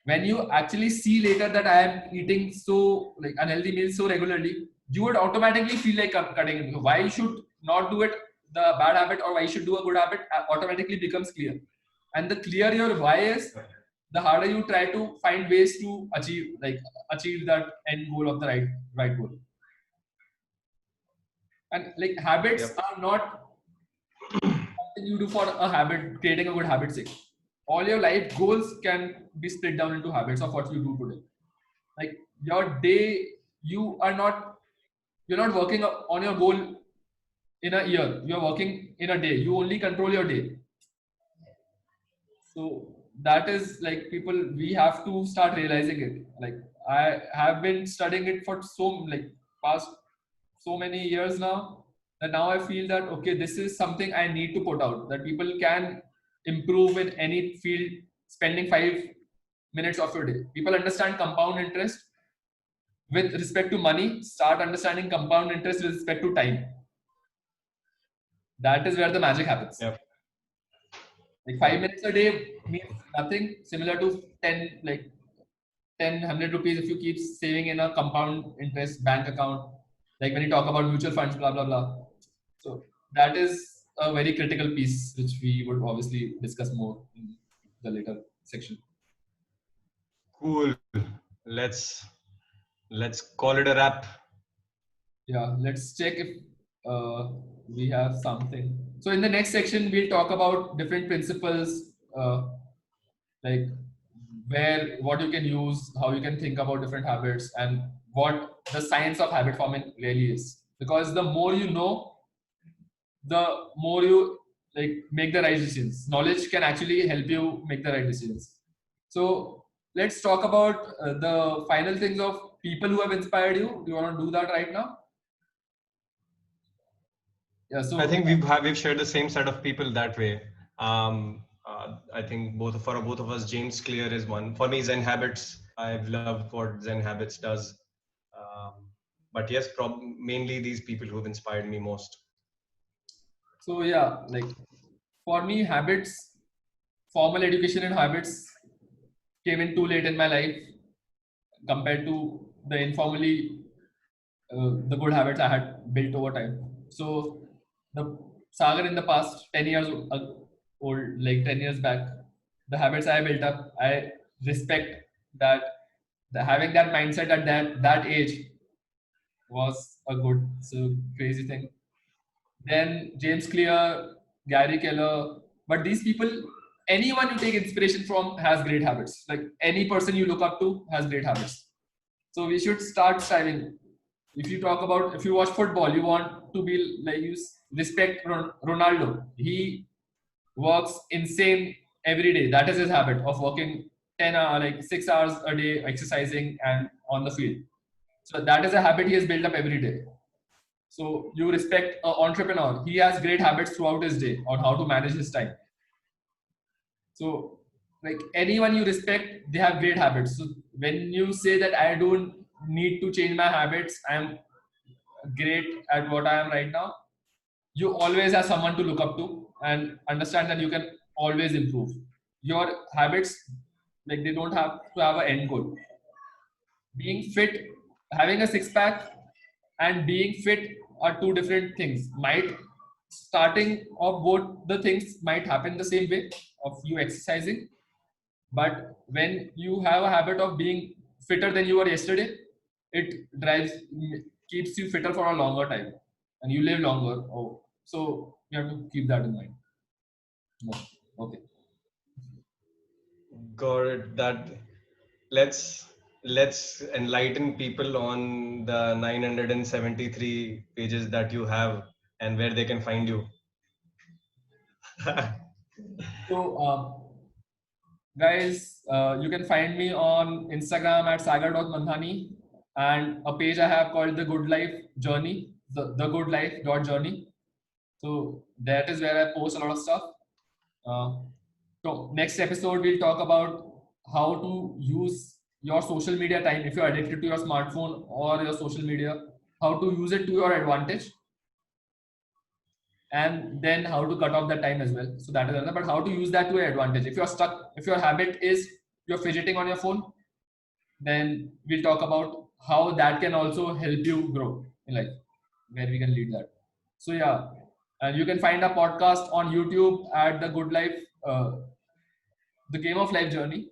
when you actually see later that I am eating so like unhealthy meals so regularly, you would automatically feel like cutting it. Why you should not do it, the bad habit, or why you should do a good habit automatically becomes clear. And the clearer your why is, the harder you try to find ways to achieve that end goal of the right goal. And like habits are not something you do for a habit, creating a good habit sake. All your life goals can be split down into habits of what you do today. Like your day, you're not working on your goal in a year. You're working in a day. You only control your day. So that is like we have to start realizing it. Like I have been studying it for past so many years now, that now I feel that okay, this is something I need to put out, that people can improve in any field spending 5 minutes of your day. People understand compound interest with respect to money, start understanding compound interest with respect to time. That is where the magic happens. Yep. Like 5 minutes a day means nothing, similar to 100 rupees if you keep saving in a compound interest bank account, like when you talk about mutual funds, blah blah blah. So that is a very critical piece which we would obviously discuss more in the later section. Cool. Let's call it a wrap. Yeah, let's check if we have something. So in the next section, we'll talk about different principles, like what you can use, how you can think about different habits, and what the science of habit forming really is. Because the more you know, the more you make the right decisions. Knowledge can actually help you make the right decisions. So let's talk about the final things of people who have inspired you. Do you want to do that right now? Yeah, so I think we've shared the same set of people that way. I think both of us, James Clear is one. For me, Zen Habits. I've loved what Zen Habits does. But yes, mainly these people who've inspired me most. So yeah, like for me, habits, formal education in habits came in too late in my life compared to the informally, the good habits I had built over time. So the Sagar in the past 10 years old, like 10 years back, the habits I built up, I respect that having that mindset at that age was a good, so crazy thing. Then James Clear, Gary Keller, but these people, anyone you take inspiration from has great habits. Like any person you look up to has great habits. So we should start striving. If you watch football, you want to be like, you respect Ronaldo. He works insane every day. That is his habit of working 10 hours, like 6 hours a day exercising and on the field. So that is a habit he has built up every day. So you respect an entrepreneur. He has great habits throughout his day on how to manage his time. So like anyone you respect, they have great habits. So when you say that I don't need to change my habits, I'm great at what I am right now, you always have someone to look up to and understand that you can always improve. Your habits, like they don't have to have an end goal. Being fit, having a six pack and being fit are two different things. Might starting of both the things might happen the same way of you exercising, but when you have a habit of being fitter than you were yesterday, it drives, keeps you fitter for a longer time and you live longer. Oh, so you have to keep that in mind. No. Okay. Got it. That let's enlighten people on the 973 pages that you have and where they can find you. So, guys, you can find me on Instagram at sagar.mandhani and a page I have called The Good Life Journey, the Good Life Journey. So that is where I post a lot of stuff. So next episode, we'll talk about how to use your social media time. If you're addicted to your smartphone or your social media, how to use it to your advantage, and then how to cut off that time as well. So that is another, but how to use that to your advantage. If you're stuck, if your habit is you're fidgeting on your phone, then we'll talk about how that can also help you grow in life, where we can lead that. So yeah, and you can find a podcast on YouTube at the Good Life, the Game of Life Journey.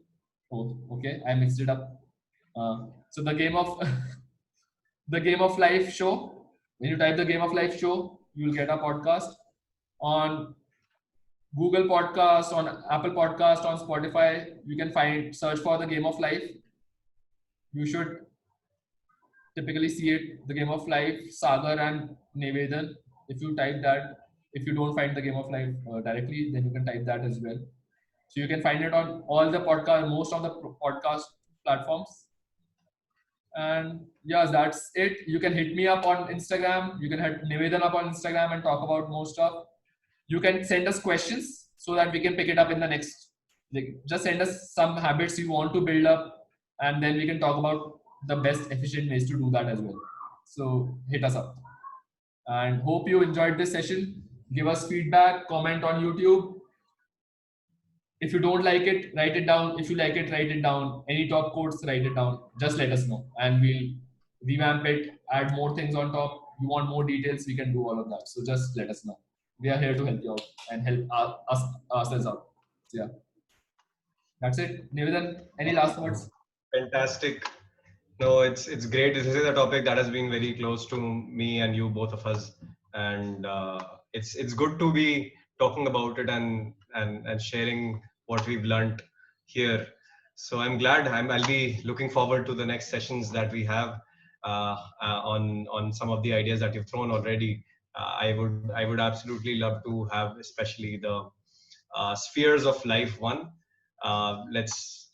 Oh, okay, I mixed it up. So the Game of the Game of Life show. When you type the Game of Life show, you will get a podcast on Google Podcast, on Apple Podcast, on Spotify. You can search for the Game of Life. You should typically see it, the Game of Life, Sagar and Nivedan. If you type that, if you don't find the Game of Life directly, then you can type that as well. So you can find it on all the podcast, most of the podcast platforms. And yes, that's it. You can hit me up on Instagram. You can hit Nivedan up on Instagram and talk about more stuff. You can send us questions so that we can pick it up in the next. Like, just send us some habits you want to build up, and then we can talk about the best efficient ways to do that as well. So hit us up. And hope you enjoyed this session. Give us feedback, comment on YouTube. If you don't like it, write it down. If you like it, write it down. Any top quotes, write it down. Just let us know, and we'll revamp it, add more things on top. You want more details, we can do all of that. So just let us know. We are here to help you out and help us ourselves out. So yeah, that's it. Nivedan, any last words? Fantastic. No, it's great. This is a topic that has been very close to me and you, both of us, and it's good to be talking about it and sharing what we've learned here. So I'm glad. I'll be looking forward to the next sessions that we have on some of the ideas that you've thrown already. I would absolutely love to have, especially the spheres of life one. Let's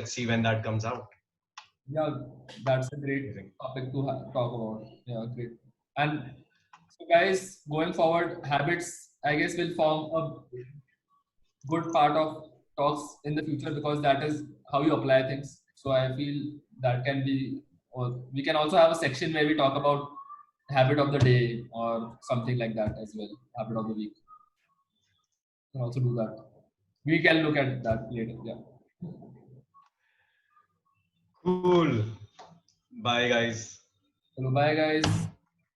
see when that comes out. Yeah, that's a great topic to talk about. Yeah, great. And so, guys, going forward, habits, I guess, will form a good part of talks in the future because that is how you apply things. So I feel that can be, or we can also have a section where we talk about habit of the day or something like that as well. Habit of the week. We can also do that. We can look at that later. Yeah. Cool. Bye, guys. So bye, guys,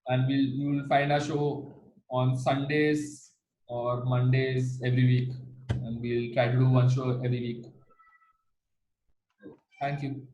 and you will find our show on Sundays or Mondays every week, and we'll try to do one show every week. Thank you.